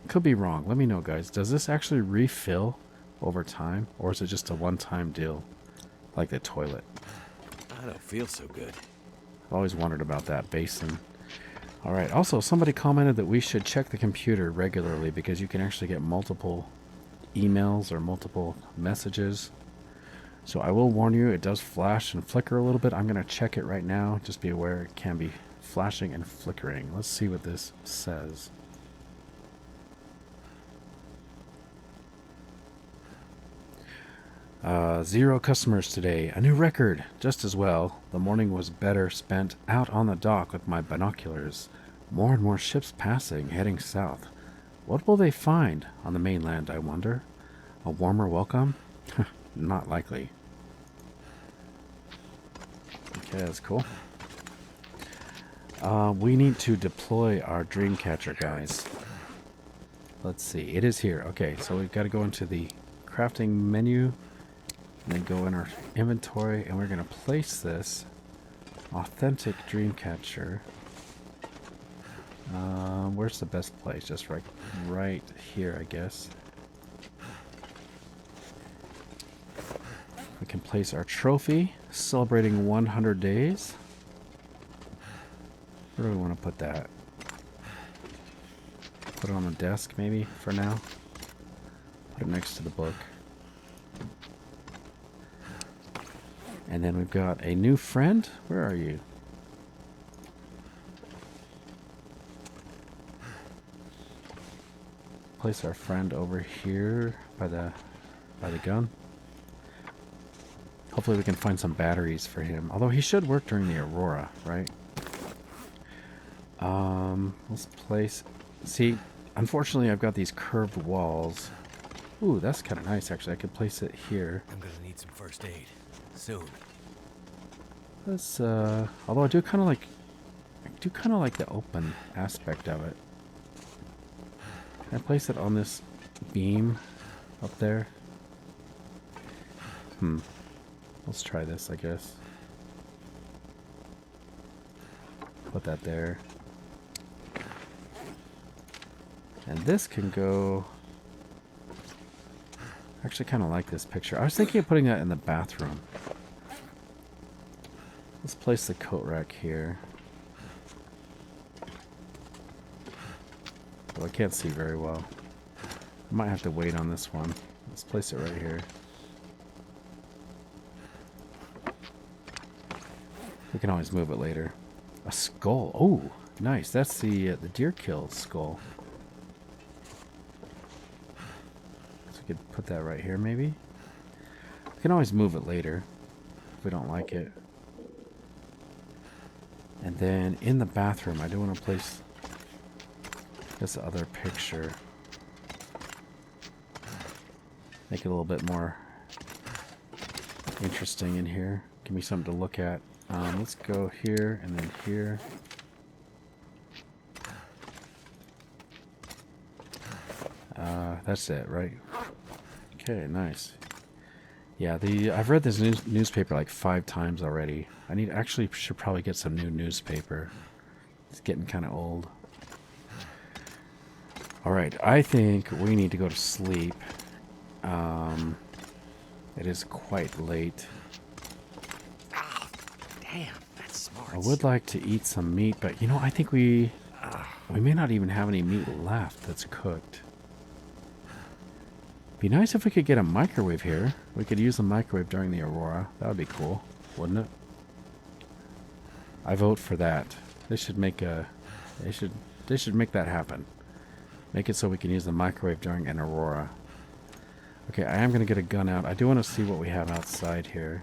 Could be wrong. Let me know, guys. Does this actually refill over time, or is it just a one-time deal, like the toilet? I don't feel so good. I've always wondered about that basin. All right. Also, somebody commented that we should check the computer regularly because you can actually get multiple emails or multiple messages. So I will warn you, it does flash and flicker a little bit. I'm going to check it right now. Just be aware it can be flashing and flickering. Let's see what this says. Zero customers today. A new record. Just as well. The morning was better spent out on the dock with my binoculars. More and more ships passing, heading south. What will they find on the mainland, I wonder? A warmer welcome? Not likely. Okay, that's cool. We need to deploy our dream catcher, guys. Let's see. It is here. Okay, so we've got to go into the crafting menu and then go in our inventory, and we're going to place this authentic dream catcher. Where's the best place? Just right here, I guess. We can place our trophy celebrating 100 days. Where do we want to put that? Put it on the desk, maybe, for now. Put it next to the book. And then we've got a new friend. Where are you? Place our friend over here by the gun. Hopefully we can find some batteries for him. Although he should work during the Aurora, right? Let's place... See, unfortunately I've got these curved walls. Ooh, that's kind of nice, actually. I could place it here. I'm gonna need some first aid soon. Let's, although I do kind of like the open aspect of it. Can I place it on this beam up there? Let's try this, I guess. Put that there. And this can go... I actually kind of like this picture. I was thinking of putting that in the bathroom. Let's place the coat rack here. Well, I can't see very well. I might have to wait on this one. Let's place it right here. We can always move it later. A skull. Oh, nice. That's the deer kill skull. So we could put that right here, maybe. We can always move it later if we don't like it. And then in the bathroom, I do want to place this other picture. Make it a little bit more interesting in here. Give me something to look at. Let's go here and then here. That's it, right? Okay, nice. Yeah, I've read this newspaper like 5 times already. Actually should probably get some new newspaper. It's getting kind of old. Alright, I think we need to go to sleep. It is quite late. Ah, damn, that's smart. I would like to eat some meat, but you know, I think we may not even have any meat left that's cooked. Be nice if we could get a microwave here. We could use the microwave during the Aurora. That would be cool, wouldn't it? I vote for that. They should make that happen. Make it so we can use the microwave during an Aurora. Okay, I am going to get a gun out. I do want to see what we have outside here.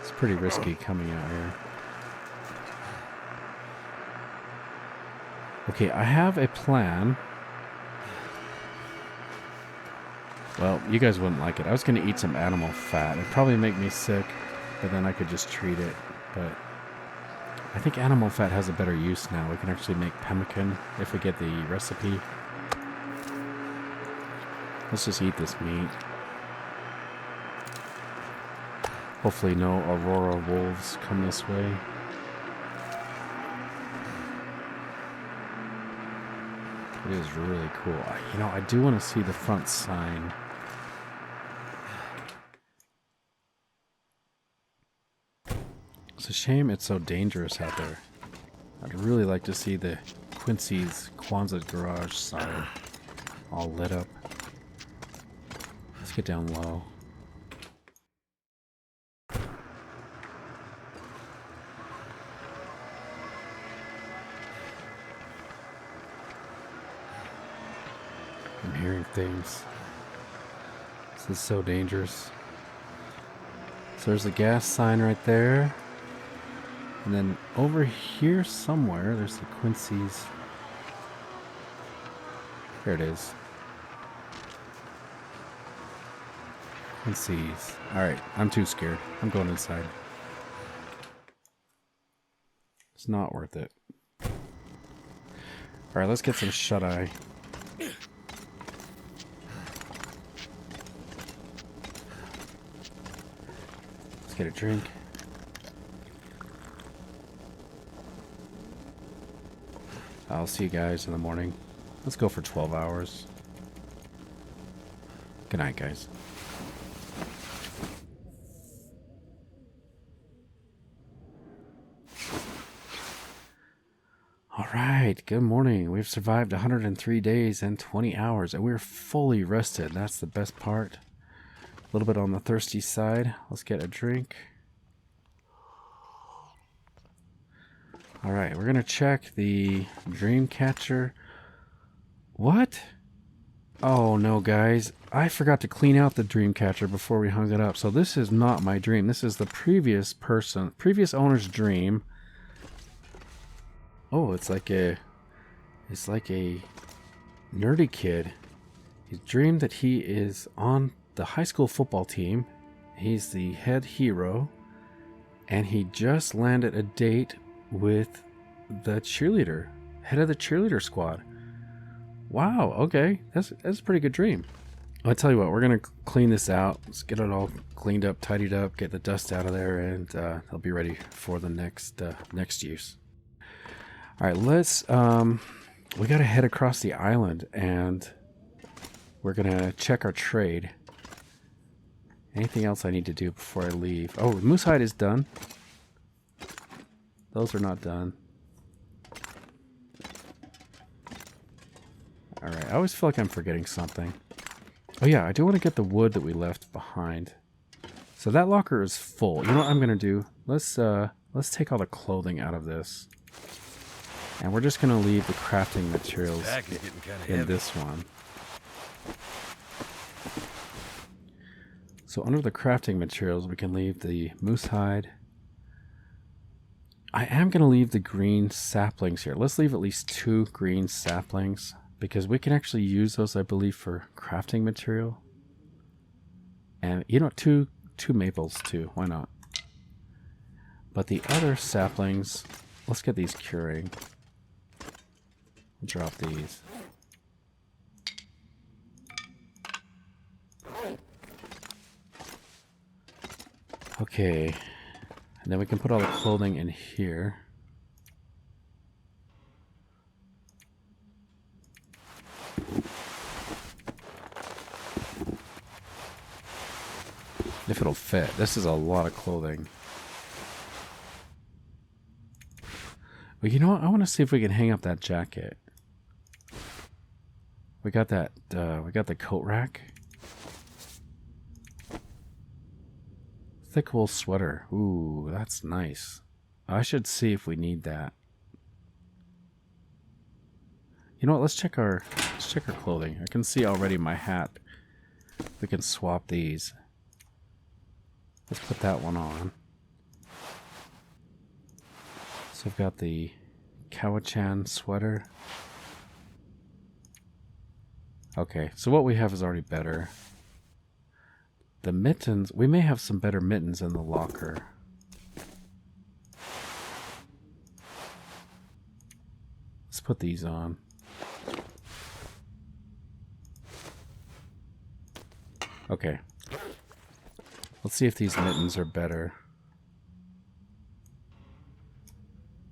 It's pretty risky coming out here. Okay, I have a plan. Well, you guys wouldn't like it. I was going to eat some animal fat. It'd probably make me sick, but then I could just treat it. But I think animal fat has a better use now. We can actually make pemmican if we get the recipe. Let's just eat this meat. Hopefully no Aurora wolves come this way. It is really cool. You know, I do want to see the front sign. It's a shame it's so dangerous out there. I'd really like to see the Quincy's Quonset Garage sign all lit up. Let's get down low. I'm hearing things. This is so dangerous. So there's a gas sign right there. And then over here somewhere, there's the Quincy's. There it is. Quincy's. Alright, I'm too scared. I'm going inside. It's not worth it. Alright, let's get some shut-eye. Let's get a drink. I'll see you guys in the morning. Let's go for 12 hours. Good night, guys. Alright, good morning. We've survived 103 days and 20 hours, and we're fully rested. That's the best part. A little bit on the thirsty side. Let's get a drink. Alright, we're going to check the dream catcher. What? Oh no, guys. I forgot to clean out the dream catcher before we hung it up. So this is not my dream. This is the previous owner's dream. Oh, it's like a nerdy kid. He dreamed that he is on the high school football team. He's the head hero, and he just landed a date with the cheerleader, head of the cheerleader squad. Wow, okay, that's a pretty good dream. I'll tell you what, we're gonna clean this out. Let's get it all cleaned up, tidied up, get the dust out of there, and they'll be ready for the next use. All right, let's. We gotta head across the island, and we're gonna check our trade. Anything else I need to do before I leave? Oh, moose hide is done. Those are not done. Alright, I always feel like I'm forgetting something. Oh yeah, I do want to get the wood that we left behind. So that locker is full. You know what I'm gonna do? Let's take all the clothing out of this. And we're just gonna leave the crafting materials in this one. So under the crafting materials, we can leave the moose hide. I am going to leave the green saplings here. Let's leave at least 2 green saplings, because we can actually use those, I believe, for crafting material. And, you know, two maples, too. Why not? But the other saplings, let's get these curing. Drop these. Okay. And then we can put all the clothing in here. If it'll fit. This is a lot of clothing. But you know what? I want to see if we can hang up that jacket. We got that, we got the coat rack. Thick wool sweater. Ooh, that's nice. I should see if we need that. You know what? Let's check our clothing. I can see already my hat. We can swap these. Let's put that one on. So I've got the Kawachan sweater. Okay, so what we have is already better. The mittens, we may have some better mittens in the locker. Let's put these on. Okay. Let's see if these mittens are better.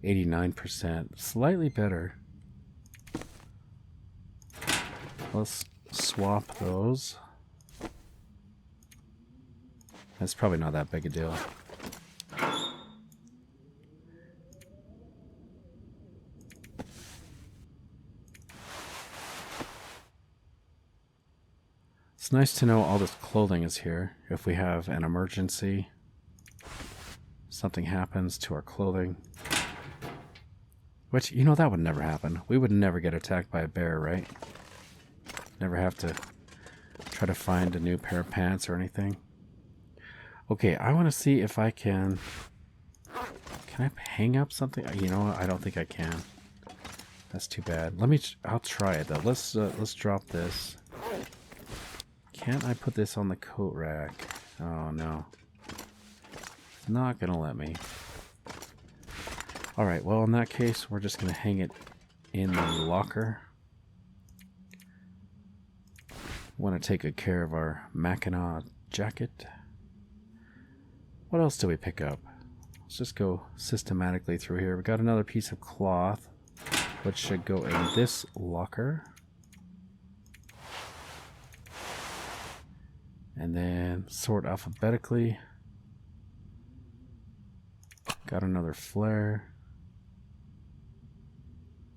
89%. Slightly better. Let's swap those. That's probably not that big a deal. It's nice to know all this clothing is here. If we have an emergency, something happens to our clothing. Which, you know, that would never happen. We would never get attacked by a bear, right? Never have to try to find a new pair of pants or anything. Okay, I want to see if I can Can I hang up something? You know what? I don't think I can. That's too bad. I'll try it though. Let's drop this. Can't I put this on the coat rack? Oh no. It's not gonna let me. Alright, well in that case we're just gonna hang it in the locker. Want to take good care of our Mackinac jacket. What else do we pick up? Let's just go systematically through here. We got another piece of cloth, which should go in this locker. And then sort alphabetically. Got another flare.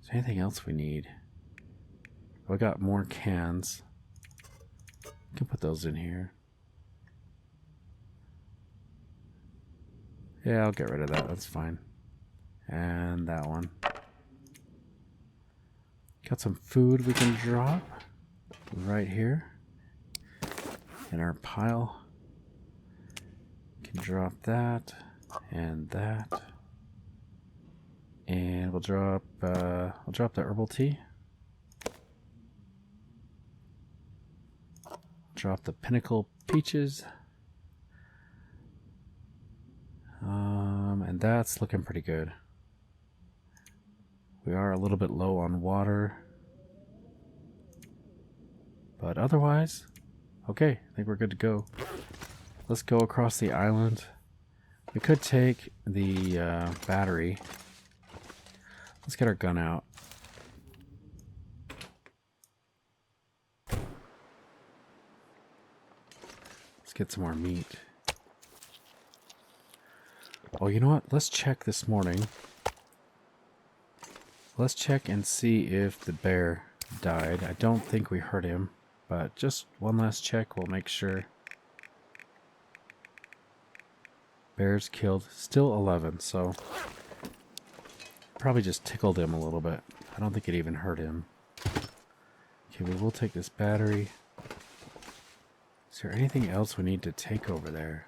Is there anything else we need? We got more cans. We can put those in here. Yeah, I'll get rid of that. That's fine. And that one. Got some food we can drop right here in our pile. Can drop that and that. And we'll drop the herbal tea. Drop the pinnacle peaches. And that's looking pretty good. We are a little bit low on water. But otherwise, okay, I think we're good to go. Let's go across the island. We could take the battery. Let's get our gun out. Let's get some more meat. Oh, you know what? Let's check this morning. Let's check and see if the bear died. I don't think we hurt him, but just one last check. We'll make sure. Bears killed. Still 11, so probably just tickled him a little bit. I don't think it even hurt him. Okay, we will take this battery. Is there anything else we need to take over there?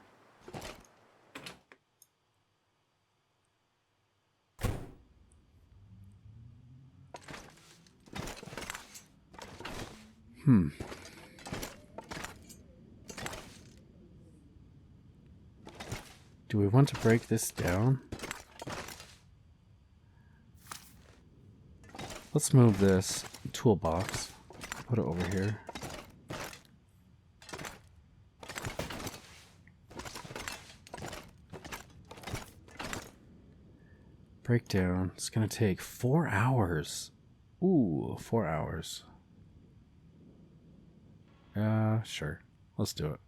Do we want to break this down? Let's move this toolbox. Put it over here. Breakdown. It's going to take 4 hours. Ooh, 4 hours. Sure. Let's do it.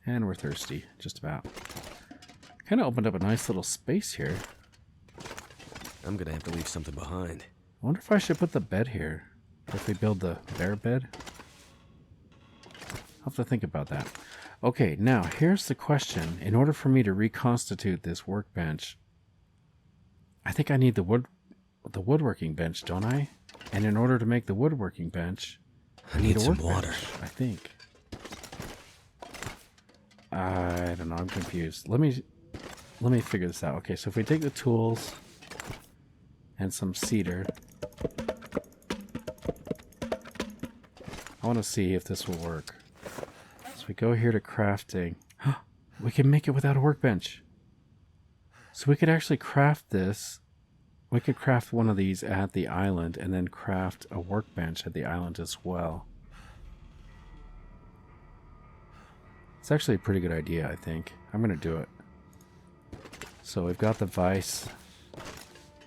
And we're thirsty, just about. Kind of opened up a nice little space here. I'm gonna have to leave something behind. I wonder if I should put the bed here. If we build the bear bed. I'll have to think about that. Okay, now here's the question. In order for me to reconstitute this workbench, I think I need the woodworking bench, don't I? And in order to make the woodworking bench, I need a some workbench, water. I think. I don't know. I'm confused. Let me figure this out. Okay, so if we take the tools and some cedar, I want to see if this will work. So we go here to crafting. We can make it without a workbench. So we could actually craft this. We could craft one of these at the island and then craft a workbench at the island as well. It's actually a pretty good idea, I think. I'm going to do it. So we've got the vise.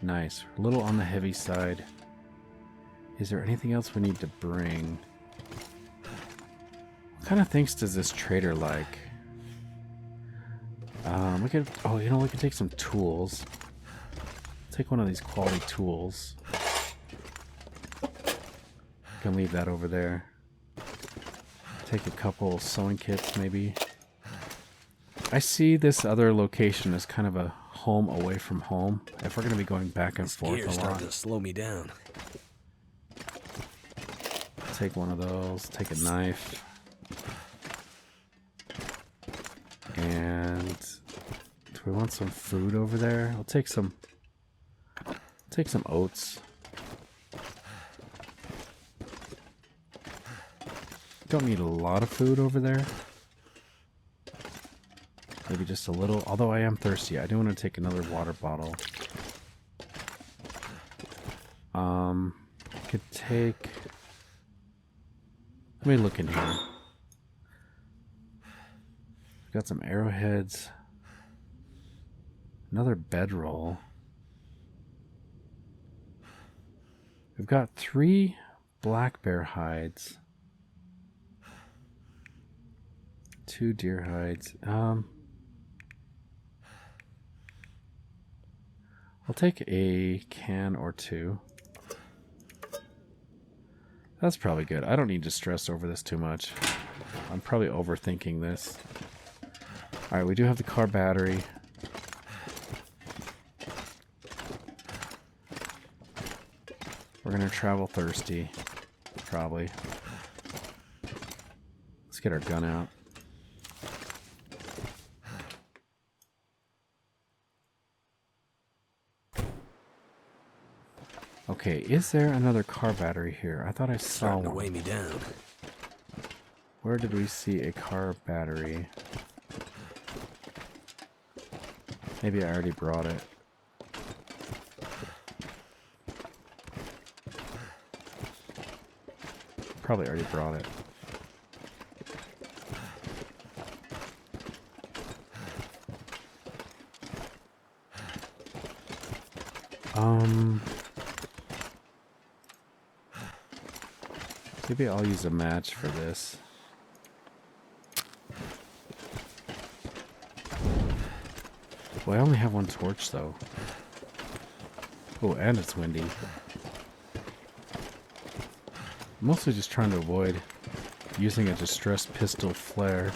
Nice. A little on the heavy side. Is there anything else we need to bring? What kind of things does this trader like? We could, oh, you know, we could take some tools. Take one of these quality tools. Can leave that over there. Take a couple sewing kits, maybe. I see this other location as kind of a home away from home. If we're going to be going back and forth Gear's a lot. starting to slow me down. Take one of those. Take a knife. Do we want some food over there? I'll take some oats. Don't need a lot of food over there. Maybe just a little. Although I am thirsty, I do want to take another water bottle. Could take. Let me look in here. Got some arrowheads. Another bedroll. We've got 3 black bear hides. 2 deer hides. I'll take a can or 2. That's probably good. I don't need to stress over this too much. I'm probably overthinking this. Alright, we do have the car battery. We're gonna travel thirsty. Probably. Let's get our gun out. Okay, is there another car battery here? I thought I saw Starting to one. weigh me down. Where did we see a car battery? Maybe I already brought it. Probably already brought it. Maybe I'll use a match for this. Well, I only have 1 torch, though. Oh, and it's windy. I'm mostly just trying to avoid using a distressed pistol flare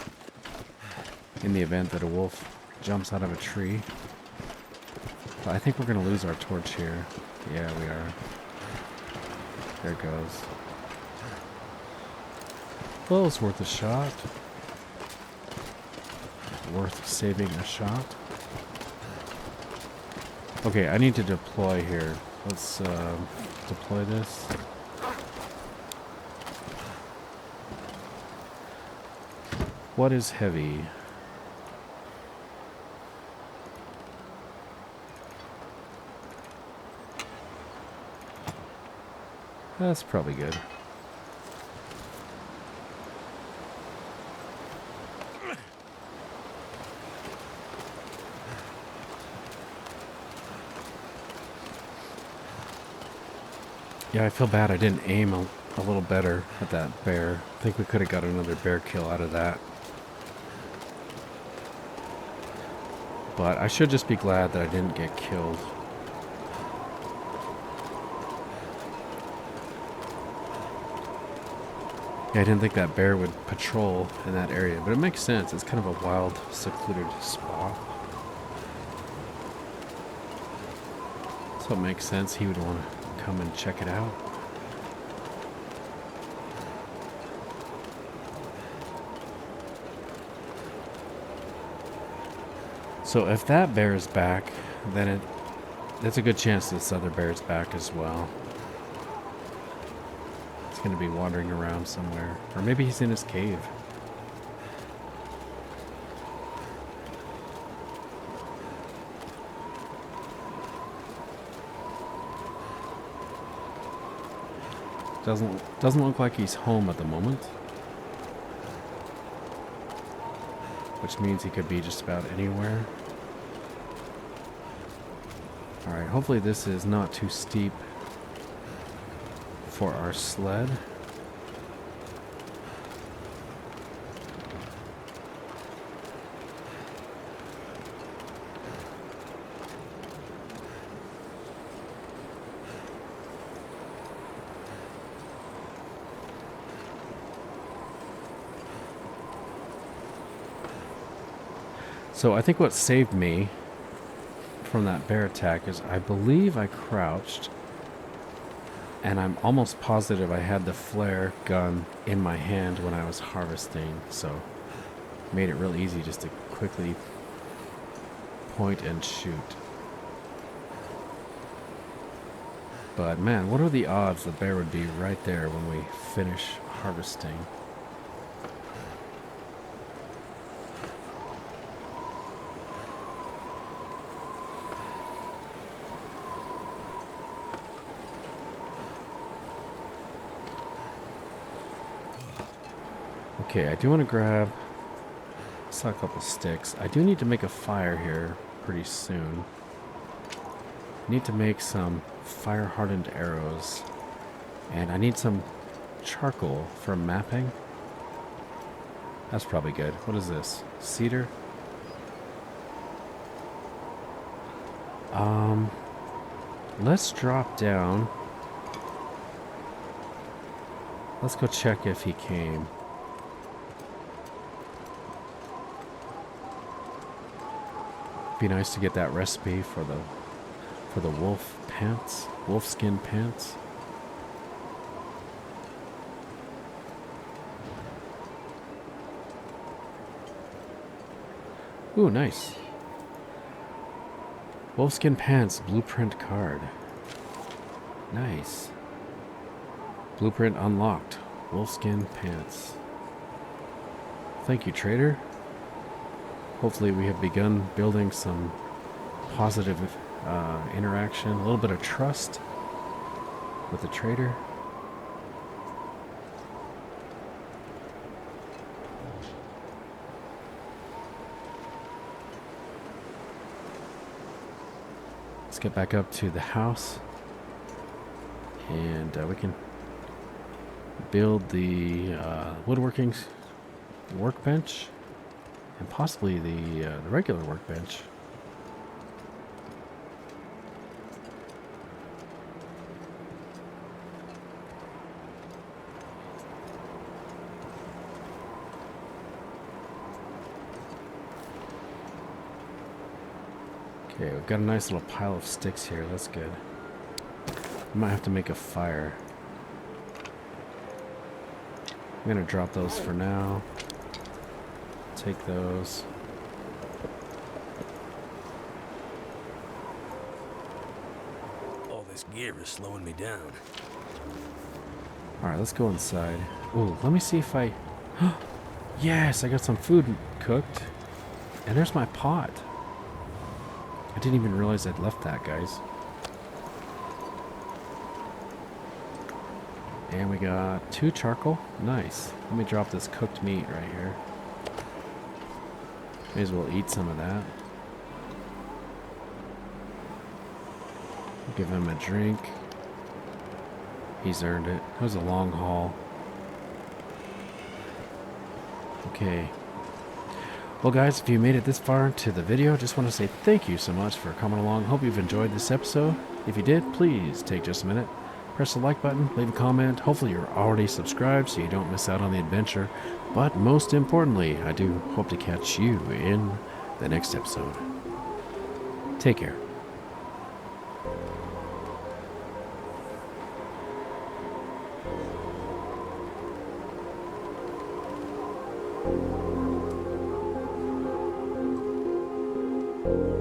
in the event that a wolf jumps out of a tree. But I think we're going to lose our torch here. Yeah, we are. There it goes. Well, it's worth a shot. Worth saving a shot. Okay, I need to deploy here. Let's deploy this. What is heavy? That's probably good. Yeah, I feel bad I didn't aim a little better at that bear. I think we could have got another bear kill out of that. But I should just be glad that I didn't get killed. Yeah, I didn't think that bear would patrol in that area, but it makes sense. It's kind of a wild, secluded spot. So it makes sense he would want to come and check it out. So if that bear is back, then there's a good chance this other bear is back as well. It's going to be wandering around somewhere. Or maybe he's in his cave. Doesn't look like he's home at the moment. Which means he could be just about anywhere. Alright, hopefully this is not too steep for our sled. So I think what saved me from that bear attack is I believe I crouched, and I'm almost positive I had the flare gun in my hand when I was harvesting, so made it real easy just to quickly point and shoot. But man, what are the odds the bear would be right there when we finish harvesting? Okay, I do want to grab, I saw a couple sticks. I do need to make a fire here pretty soon. I need to make some fire-hardened arrows. And I need some charcoal for mapping. That's probably good. What is this? Cedar? Let's drop down. Let's go check if he came. Be nice to get that recipe for the wolf pants, wolfskin pants. Ooh, nice. Wolfskin pants blueprint card. Nice. Blueprint unlocked. Wolfskin pants. Thank you, trader. Hopefully we have begun building some positive interaction, a little bit of trust with the trader. Let's get back up to the house and we can build the woodworking workbench and possibly the regular workbench. Okay, we've got a nice little pile of sticks here. That's good. I might have to make a fire. I'm gonna drop those for now. Take those. All this gear is slowing me down. Alright, let's go inside. Ooh, let me see if I... Yes, I got some food cooked. And there's my pot. I didn't even realize I'd left that, guys. And we got 2 charcoal. Nice. Let me drop this cooked meat right here. May as well eat some of that. Give him a drink. He's earned it. That was a long haul. Okay. Well guys, if you made it this far into the video, just want to say thank you so much for coming along. Hope you've enjoyed this episode. If you did, please take just a minute. Press the like button, leave a comment. Hopefully you're already subscribed so you don't miss out on the adventure. But most importantly, I do hope to catch you in the next episode. Take care. You